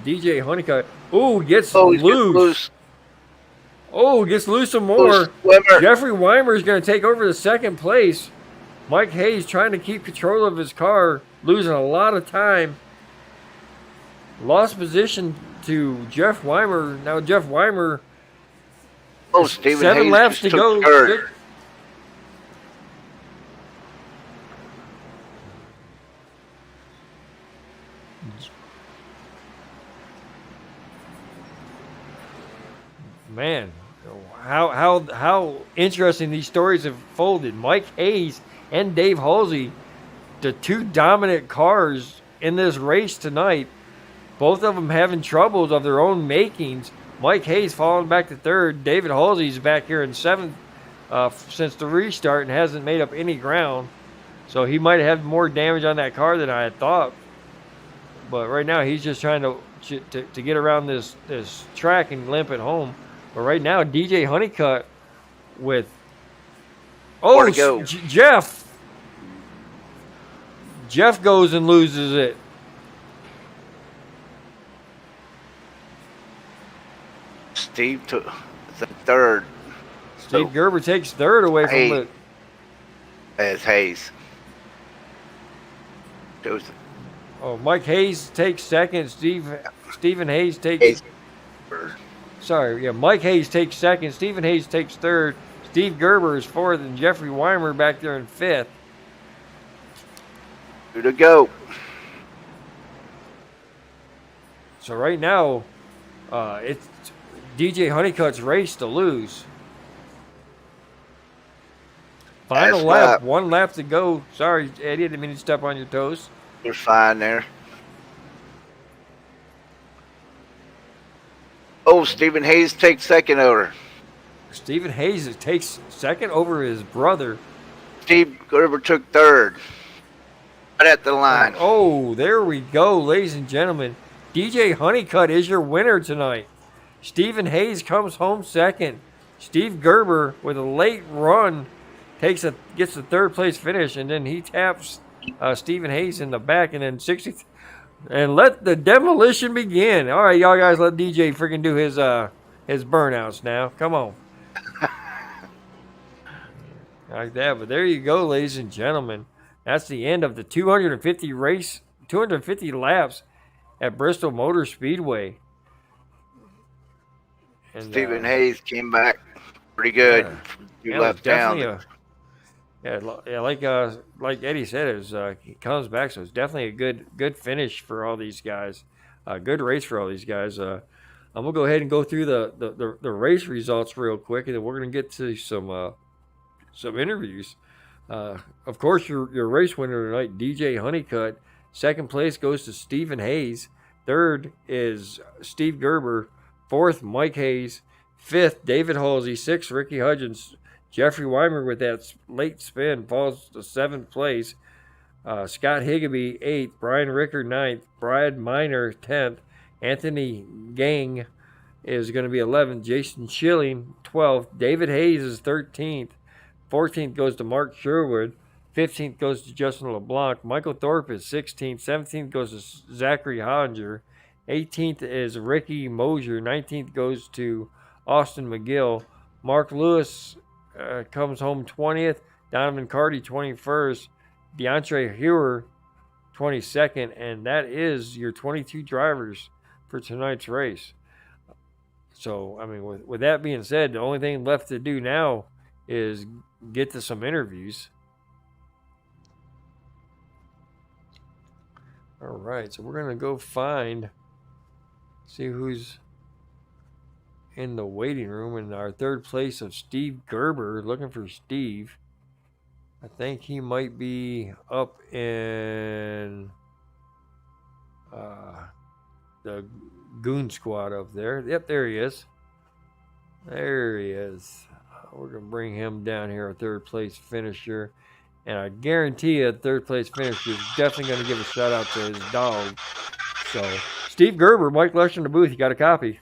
[SPEAKER 1] DJ Honeycutt. Ooh, gets
[SPEAKER 2] He's
[SPEAKER 1] loose. Oh, gets loose some more. Jeffrey Weimer is going to take over the second place. Mike Hayes trying to keep control of his car, losing a lot of time. Lost position to Jeff Weimer. Now Jeff Weimer.
[SPEAKER 2] Stephen
[SPEAKER 1] 7
[SPEAKER 2] Hayes
[SPEAKER 1] laps to go.
[SPEAKER 2] Third.
[SPEAKER 1] Man, how interesting these stories have folded. Mike Hayes and Dave Halsey, the two dominant cars in this race tonight, both of them having troubles of their own makings. Mike Hayes falling back to third. David Halsey's back here in seventh since the restart and hasn't made up any ground. So he might have more damage on that car than I had thought. But right now he's just trying to get around this track and limp it home. But right now, DJ Honeycutt with Jeff. Jeff goes and loses it.
[SPEAKER 2] Steve took the third.
[SPEAKER 1] Steve Gerber takes third away from it.
[SPEAKER 2] As Hayes.
[SPEAKER 1] Mike Hayes takes second. Stephen Hayes takes. Mike Hayes takes second. Stephen Hayes takes third. Steve Gerber is fourth, and Jeffrey Weimer back there in fifth.
[SPEAKER 2] Two to go.
[SPEAKER 1] So right now, it's DJ Honeycutt's race to lose. Final lap, 1 lap to go. Sorry, Eddie, I didn't mean to step on your toes.
[SPEAKER 2] You're fine there. Stephen Hayes takes second over.
[SPEAKER 1] Stephen Hayes takes second over his brother.
[SPEAKER 2] Steve Gerber took third. Right at the line.
[SPEAKER 1] There we go, ladies and gentlemen. DJ Honeycutt is your winner tonight. Stephen Hayes comes home second. Steve Gerber, with a late run, gets the third place finish, and then he taps Stephen Hayes in the back, and then 60th. And let the demolition begin. All right, y'all guys, let DJ freaking do his burnouts now. Come on. Like that. But there you go, ladies and gentlemen. That's the end of the 250 laps at Bristol Motor Speedway. And,
[SPEAKER 2] Stephen Hayes came back pretty good. You left down.
[SPEAKER 1] Like Eddie said, it was he comes back, so it's definitely a good finish for all these guys. Good race for all these guys. I'm gonna go ahead and go through the race results real quick, and then we're gonna get to some interviews. Of course, your race winner tonight, DJ Honeycutt. Second place goes to Stephen Hayes. Third is Steve Gerber. Fourth, Mike Hayes. Fifth, David Halsey. Sixth, Ricky Hudgens. Jeffrey Weimer with that late spin falls to 7th place. Scott Higgeby 8th. Brian Ricker 9th. Brad Miner 10th. Anthony Gang is going to be 11th. Jason Schilling 12th. David Hayes is 13th. 14th goes to Mark Sherwood. 15th goes to Justin LeBlanc. Michael Thorpe is 16th. 17th goes to Zachary Hollinger. 18th is Ricky Mosier. 19th goes to Austin McGill. Mark Lewis comes home 20th. Donovan Carty 21st. DeAndre Hewer 22nd. And that is your 22 drivers for tonight's race. So, I mean, with that being said, the only thing left to do now is get to some interviews. All right, so we're going to go see who's in the waiting room. In our third place of Steve Gerber, looking for Steve. I think he might be up in the Goon Squad up there. Yep, there he is. There he is. We're going to bring him down here, a third place finisher. And I guarantee you, a third place finisher is definitely going to give a shout out to his dog. So, Steve Gerber, Mike Lester in the booth. You got a copy?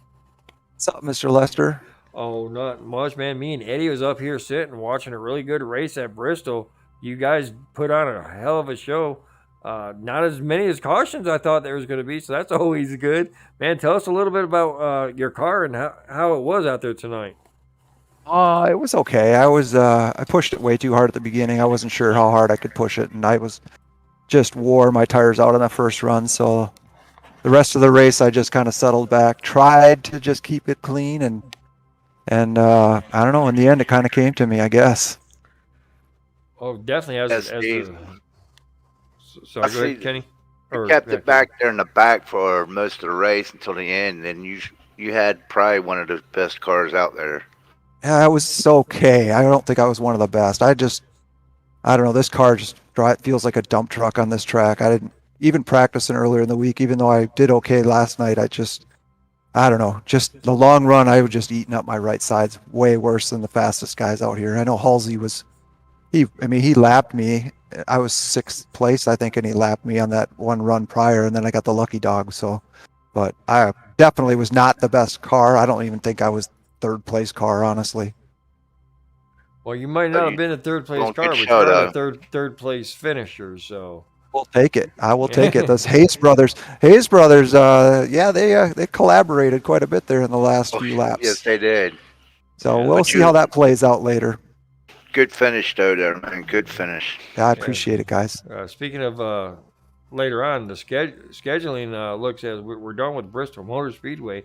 [SPEAKER 6] What's up, Mr. Lester?
[SPEAKER 1] Oh, not much, man. Me and Eddie was up here sitting watching a really good race at Bristol. You guys put on a hell of a show. Not as many as cautions I thought there was going to be, so that's always good. Man, tell us a little bit about your car and how it was out there tonight.
[SPEAKER 6] It was okay. I pushed it way too hard at the beginning. I wasn't sure how hard I could push it, and I was just wore my tires out on the first run. So the rest of the race, I just kind of settled back, tried to just keep it clean, and I don't know. In the end, it kind of came to me, I guess.
[SPEAKER 1] Oh, definitely
[SPEAKER 2] Yes, Steve.
[SPEAKER 1] Sorry, go ahead, Kenny.
[SPEAKER 2] You kept it back there in the back for most of the race until the end, and you had probably one of the best cars out there.
[SPEAKER 6] Yeah, it was okay. I don't think I was one of the best. I don't know. This car just feels like a dump truck on this track. I didn't even practicing earlier in the week, even though I did okay last night. I don't know. Just the long run, I was just eating up my right sides way worse than the fastest guys out here. I know Halsey he lapped me. I was 6th place, I think, and he lapped me on that one run prior, and then I got the lucky dog. So, but I definitely was not the best car. I don't even think I was 3rd place car, honestly.
[SPEAKER 1] Well, you might not have been a 3rd place car, but you're a third place finisher. So
[SPEAKER 6] we'll take it. I will take it. Those Hayes brothers, yeah, they collaborated quite a bit there in the last few laps.
[SPEAKER 2] Yes, they did.
[SPEAKER 6] So we'll see how that plays out later.
[SPEAKER 2] Good finish, though, there, man. Good finish.
[SPEAKER 6] Yeah, I appreciate it, guys.
[SPEAKER 1] Speaking of later on, the scheduling looks as we're done with Bristol Motor Speedway,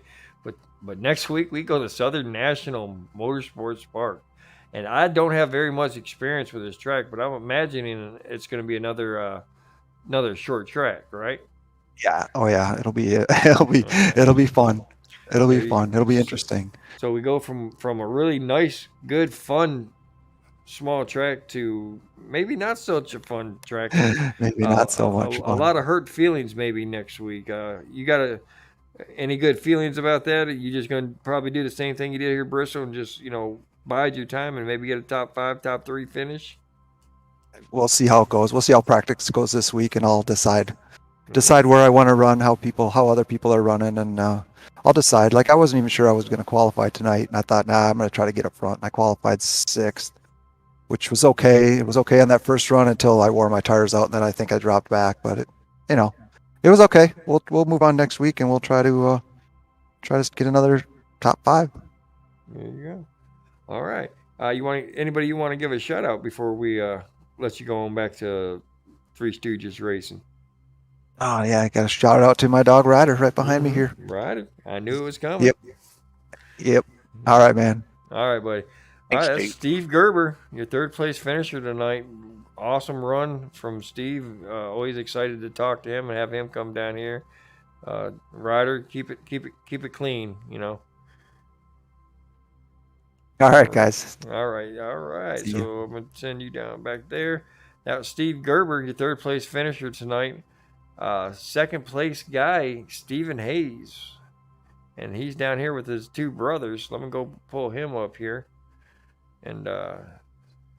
[SPEAKER 1] but next week we go to Southern National Motorsports Park, and I don't have very much experience with this track, but I'm imagining it's going to be another short track, right?
[SPEAKER 6] Yeah. Oh yeah. It'll be fun. It'll be fun. It'll be interesting.
[SPEAKER 1] So we go from a really nice, good, fun small track to maybe not such a fun track.
[SPEAKER 6] Maybe not so much fun.
[SPEAKER 1] A lot of hurt feelings maybe next week. You got any good feelings about that? Are you just going to probably do the same thing you did here at Bristol and just, bide your time and maybe get a top 5, top 3 finish?
[SPEAKER 6] We'll see how it goes. We'll see how practice goes this week, and I'll decide where I want to run, how other people are running, and I'll decide. Like, I wasn't even sure I was going to qualify tonight, and I thought, I'm going to try to get up front. And I qualified 6th, which was okay. It was okay on that first run until I wore my tires out, and then I think I dropped back. But it was okay. We'll move on next week, and we'll try to get another top 5.
[SPEAKER 1] There you go. All right. Anybody you want to give a shout out before we let you go on back to Three Stooges Racing?
[SPEAKER 6] Oh yeah, I got a shout out to my dog Ryder right behind me here.
[SPEAKER 1] Ryder, I knew it was coming.
[SPEAKER 6] Yep. All right, man.
[SPEAKER 1] All right, buddy. All right, that's Steve Gerber, your 3rd place finisher tonight. Awesome run from Steve. Always excited to talk to him and have him come down here. Ryder, keep it clean,
[SPEAKER 6] All right, guys.
[SPEAKER 1] All right. So I'm gonna send you down back there. That was Steve Gerber, your 3rd place finisher tonight. 2nd place guy, Stephen Hayes, and he's down here with his 2 brothers. Let me go pull him up here. And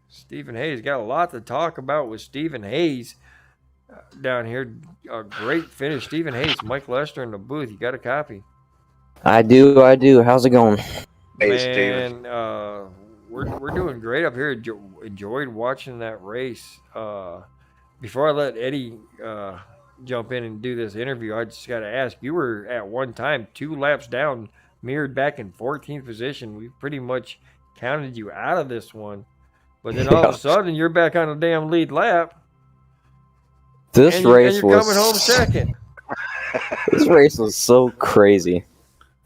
[SPEAKER 1] Stephen Hayes, got a lot to talk about with Stephen Hayes down here. A great finish. Stephen Hayes, Mike Lester in the booth. You got a copy?
[SPEAKER 7] I do. How's it going?
[SPEAKER 1] Man, we're doing great up here. Enjoyed watching that race. Before I let Eddie jump in and do this interview, I just got to ask, you were at one time 2 laps down, mirrored back in 14th position. We pretty much counted you out of this one, but then all of a sudden you're back on the damn lead lap.
[SPEAKER 7] This race
[SPEAKER 1] was
[SPEAKER 7] coming
[SPEAKER 1] home 2nd.
[SPEAKER 7] This race was so crazy.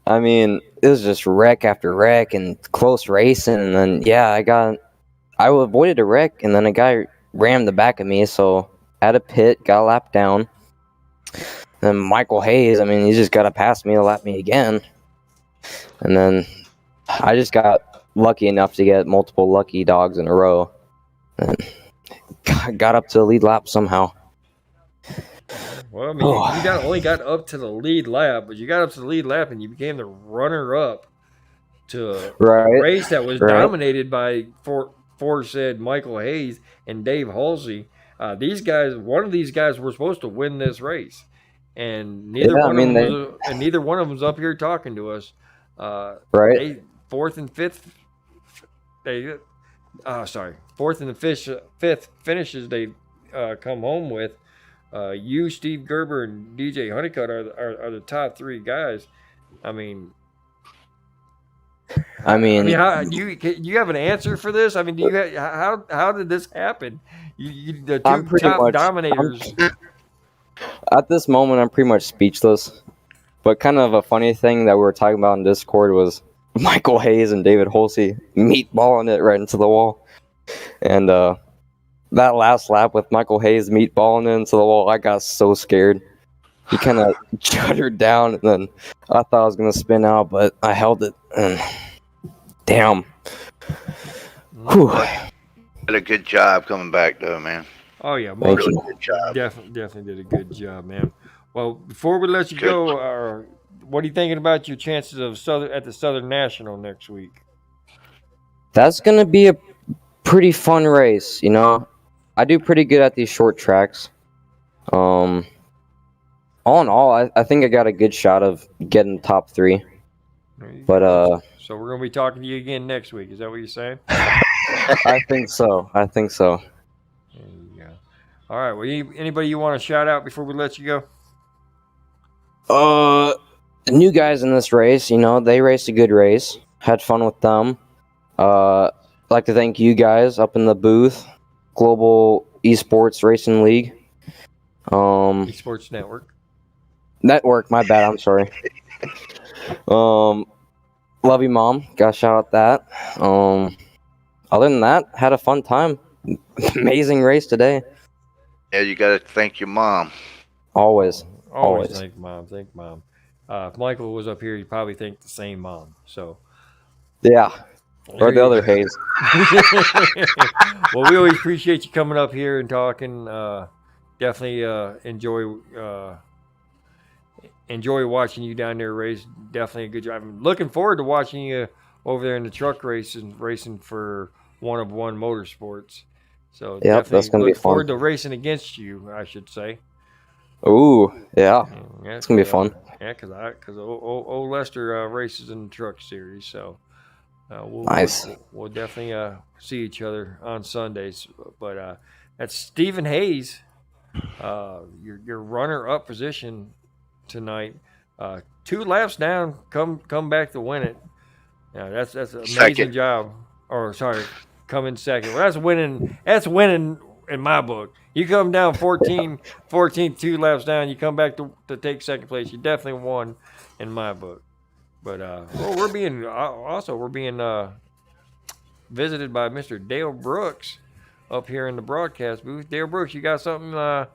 [SPEAKER 7] I mean, it was just wreck after wreck and close racing, and then I avoided a wreck, and then a guy rammed the back of me, so at a pit, got a lap down. Then Michael Hayes, he just got to pass me to lap me again. And then I just got lucky enough to get multiple lucky dogs in a row. And got up to the lead lap somehow.
[SPEAKER 1] Well, you only got up to the lead lap, but you got up to the lead lap and you became the runner-up to a race that was dominated by said Michael Hayes and Dave Halsey. One of these guys were supposed to win this race, and neither one of them was up here talking to us. They 4th and 5th. Fourth and the fifth finishes they come home with. You, Steve Gerber, and DJ Honeycutt are the top three guys. I mean, how do you have an answer for this? I mean, do you how did this happen? The
[SPEAKER 7] I'm
[SPEAKER 1] two
[SPEAKER 7] pretty
[SPEAKER 1] top
[SPEAKER 7] much
[SPEAKER 1] dominators.
[SPEAKER 7] at this moment. I'm pretty much speechless. But kind of a funny thing that we were talking about in Discord was Michael Hayes and David Holsey meatballing it right into the wall. And that last lap with Michael Hayes meatballing it into the wall, I got so scared. He kind of juddered down, and then I thought I was going to spin out, but I held it. And damn. Whew.
[SPEAKER 2] Did a good job coming back, though, man.
[SPEAKER 1] Oh yeah,
[SPEAKER 7] Thank
[SPEAKER 2] Really
[SPEAKER 7] you.
[SPEAKER 2] good job.
[SPEAKER 1] definitely did a good job, man. Well, before we let you go, what are you thinking about your chances of at the Southern National next week?
[SPEAKER 7] That's going to be a pretty fun race, you know. I do pretty good at these short tracks. All in all, I think I got a good shot of getting top 3. But
[SPEAKER 1] so we're gonna be talking to you again next week. Is that what you're saying?
[SPEAKER 7] I think so.
[SPEAKER 1] There you go. All right. Well, anybody you want to shout out before we let you
[SPEAKER 7] go? New guys in this race, you know, they raced a good race. Had fun with them. I'd like to thank you guys up in the booth, Global eSports Racing League.
[SPEAKER 1] eSports
[SPEAKER 7] Network, my bad, I'm sorry. Love you, Mom. Gotta shout out that. Other than that, had a fun time. Amazing race today.
[SPEAKER 2] Yeah, you got to thank your mom.
[SPEAKER 7] Always.
[SPEAKER 1] Thank mom. If Michael was up here, he'd probably thank the same mom. So.
[SPEAKER 7] Yeah. Or the other Hayes.
[SPEAKER 1] Well, we always appreciate you coming up here and talking. Definitely enjoy watching you down there race. Definitely a good job. I'm looking forward to watching you over there in the truck racing for One of One Motorsports. So
[SPEAKER 7] yeah, that's gonna be fun.
[SPEAKER 1] Forward to racing against you, I should say.
[SPEAKER 7] Ooh, yeah, it's gonna be fun.
[SPEAKER 1] Yeah, because old Lester races in the truck series, so
[SPEAKER 7] nice.
[SPEAKER 1] We'll definitely see each other on Sundays. But that's Stephen Hayes, your runner-up position tonight. 2 laps down, come back to win it. Yeah, that's an amazing job. Or sorry, come in second. Well, that's winning. That's winning in my book. You come down 14, 2 laps down. You come back to take second place. You definitely won in my book. But we're being visited by Mr. Dale Brooks up here in the broadcast booth. Dale Brooks, you got something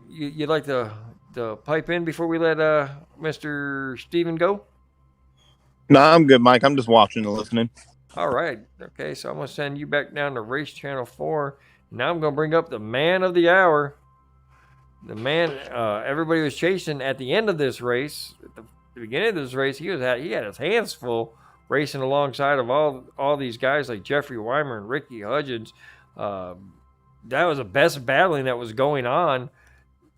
[SPEAKER 1] you'd like to pipe in before we let Mr. Steven go?
[SPEAKER 8] No, I'm good, Mike. I'm just watching and listening.
[SPEAKER 1] All right. Okay, so I'm going to send you back down to Race Channel 4. Now I'm going to bring up the man of the hour. The man everybody was chasing at the end of this race. At the beginning of this race, he had his hands full racing alongside of all these guys like Jeffrey Weimer and Ricky Hudgens. That was the best battling that was going on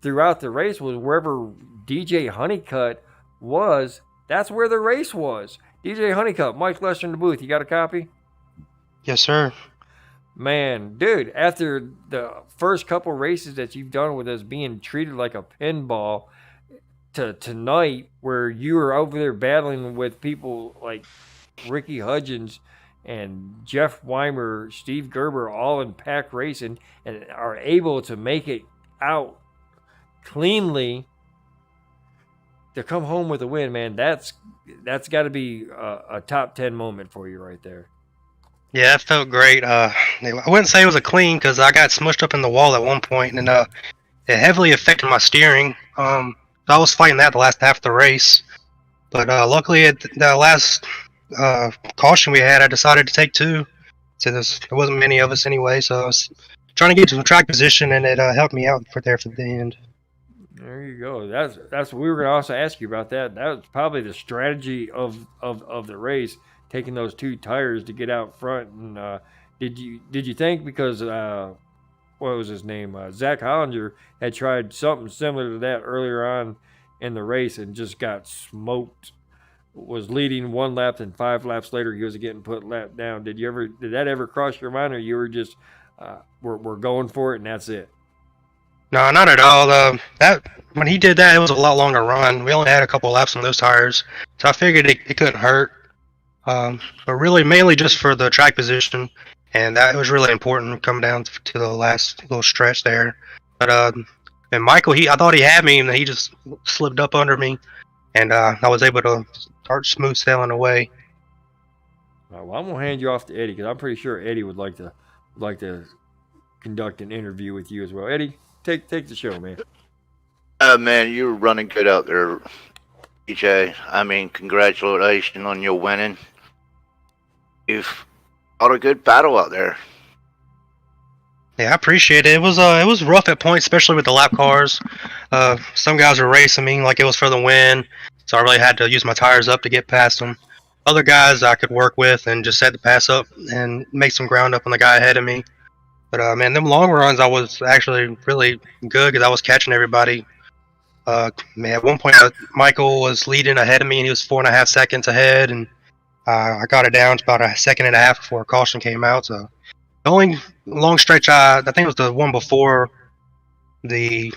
[SPEAKER 1] throughout the race. Was wherever DJ Honeycutt was, that's where the race was. DJ Honeycutt, Mike Lester in the booth. You got a copy?
[SPEAKER 9] Yes, sir.
[SPEAKER 1] Man, dude, after the first couple races that you've done with us being treated like a pinball, to tonight where you were over there battling with people like Ricky Hudgens and Jeff Weimer, Steve Gerber, all in pack racing, and are able to make it out cleanly to come home with a win, man. That's got to be a top 10 moment for you right there.
[SPEAKER 9] Yeah, it felt great. I wouldn't say it was a clean because I got smushed up in the wall at one point, and it heavily affected my steering. I was fighting that the last half of the race, but luckily at the last caution we had, I decided to take 2. So there wasn't many of us anyway, so I was trying to get to the track position, and it helped me out for the end.
[SPEAKER 1] There you go. That's what we were going to also ask you about that. That was probably the strategy of the race, taking those 2 tires to get out front. And did you think, because what was his name? Zach Hollinger had tried something similar to that earlier on in the race and just got smoked. Was leading 1 lap, and 5 laps later he was getting put lap down. Did that ever cross your mind, or you were just we're going for it and that's it?
[SPEAKER 9] No, not at all. That when he did that, it was a lot longer run. We only had a couple laps on those tires, so I figured it couldn't hurt. But really, mainly just for the track position, and that was really important coming down to the last little stretch there. But and Michael, I thought he had me, and he just slipped up under me, and I was able to start smooth sailing away.
[SPEAKER 1] All right, well, I'm gonna hand you off to Eddie because I'm pretty sure Eddie would like to conduct an interview with you as well. Eddie, take the show, man.
[SPEAKER 2] Man, you were running good out there, EJ. I mean, congratulations on your winning. You've fought a good battle out there.
[SPEAKER 9] Yeah, I appreciate it. It was rough at points, especially with the lap cars. Some guys were racing me like it was for the win, so I really had to use my tires up to get past them. Other guys I could work with and just had to pass up and make some ground up on the guy ahead of me. But man, them long runs I was actually really good because I was catching everybody. Man, at one point Michael was leading ahead of me and he was 4.5 seconds ahead, and I got it down to about a second and a half before a caution came out. So the only long stretch I think it was the one before the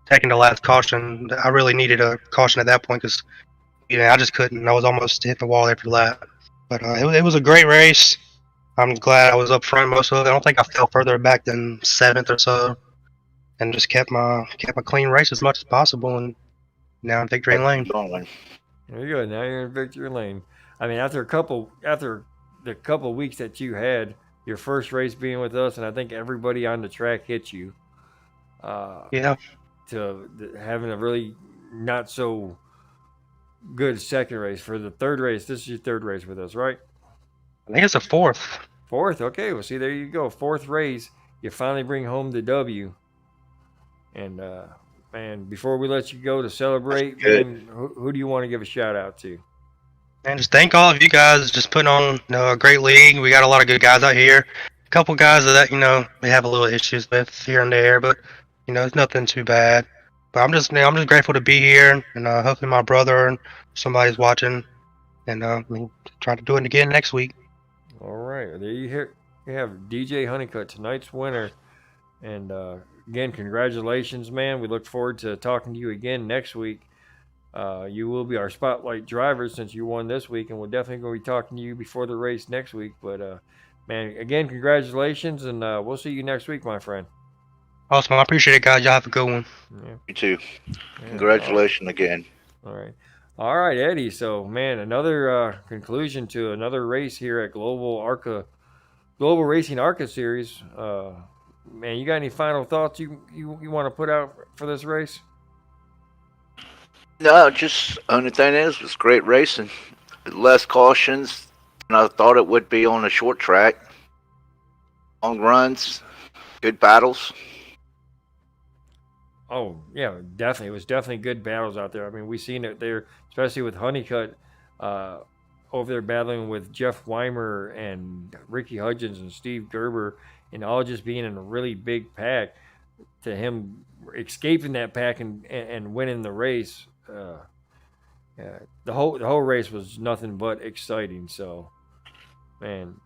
[SPEAKER 9] taking the last caution. I really needed a caution at that point because I just couldn't. I was almost hitting the wall every lap. But it was a great race. I'm glad I was up front most of it. I don't think I fell further back than 7th or so, and just kept my clean race as much as possible. And now in victory lane.
[SPEAKER 1] There you go. Now you're in victory lane. I mean, after the couple weeks that you had, your first race being with us, and I think everybody on the track hit you.
[SPEAKER 9] Yeah.
[SPEAKER 1] To having a really not so good second race. For the third race, this is your third race with us, right?
[SPEAKER 9] I think it's a fourth.
[SPEAKER 1] Fourth, okay. Well, see, there you go. Fourth race, you finally bring home the W. And man, before we let you go to celebrate, man, who do you want to give a shout out to?
[SPEAKER 9] And just thank all of you guys just putting on a great league. We got a lot of good guys out here. A couple guys that we have a little issues with here and there, but it's nothing too bad. But I'm just grateful to be here, and hopefully my brother and somebody's watching, and we'll try to do it again next week.
[SPEAKER 1] All right, there you have DJ Honeycutt, tonight's winner, and again, congratulations, man. We look forward to talking to you again next week. You will be our spotlight driver since you won this week, and we're definitely going to be talking to you before the race next week. But man, again, congratulations, and we'll see you next week, my friend.
[SPEAKER 9] Awesome. I appreciate it, guys. Y'all have a good one.
[SPEAKER 2] Yeah. You too. Yeah, congratulations again.
[SPEAKER 1] All right, Eddie. So, man, another conclusion to another race here at Global Racing ARCA Series. Man, you got any final thoughts you want to put out for this race?
[SPEAKER 2] No, just only thing is, it was great racing. Less cautions than I thought it would be on a short track. Long runs, good battles.
[SPEAKER 1] Oh, yeah, definitely. It was definitely good battles out there. I mean, we seen it there, especially with Honeycutt over there battling with Jeff Weimer and Ricky Hudgens and Steve Gerber, and all just being in a really big pack, to him escaping that pack and winning the race. Yeah, the whole race was nothing but exciting. So, man.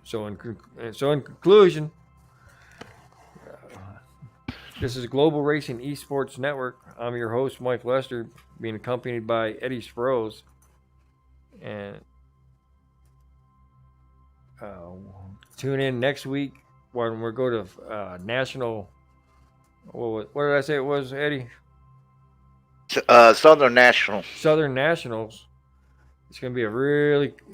[SPEAKER 1] So in conclusion, this is Global Racing eSports Network. I'm your host, Mike Lester, being accompanied by Eddie Sprouse. And tune in next week when we go to national. What did I say it was, Eddie?
[SPEAKER 2] Southern National.
[SPEAKER 1] Southern Nationals. It's going to be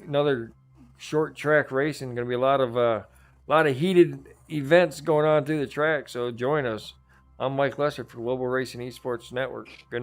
[SPEAKER 1] another short track racing. Going to be a lot of heated events going on through the track. So join us. I'm Mike Lester for Global Racing eSports Network. Good night.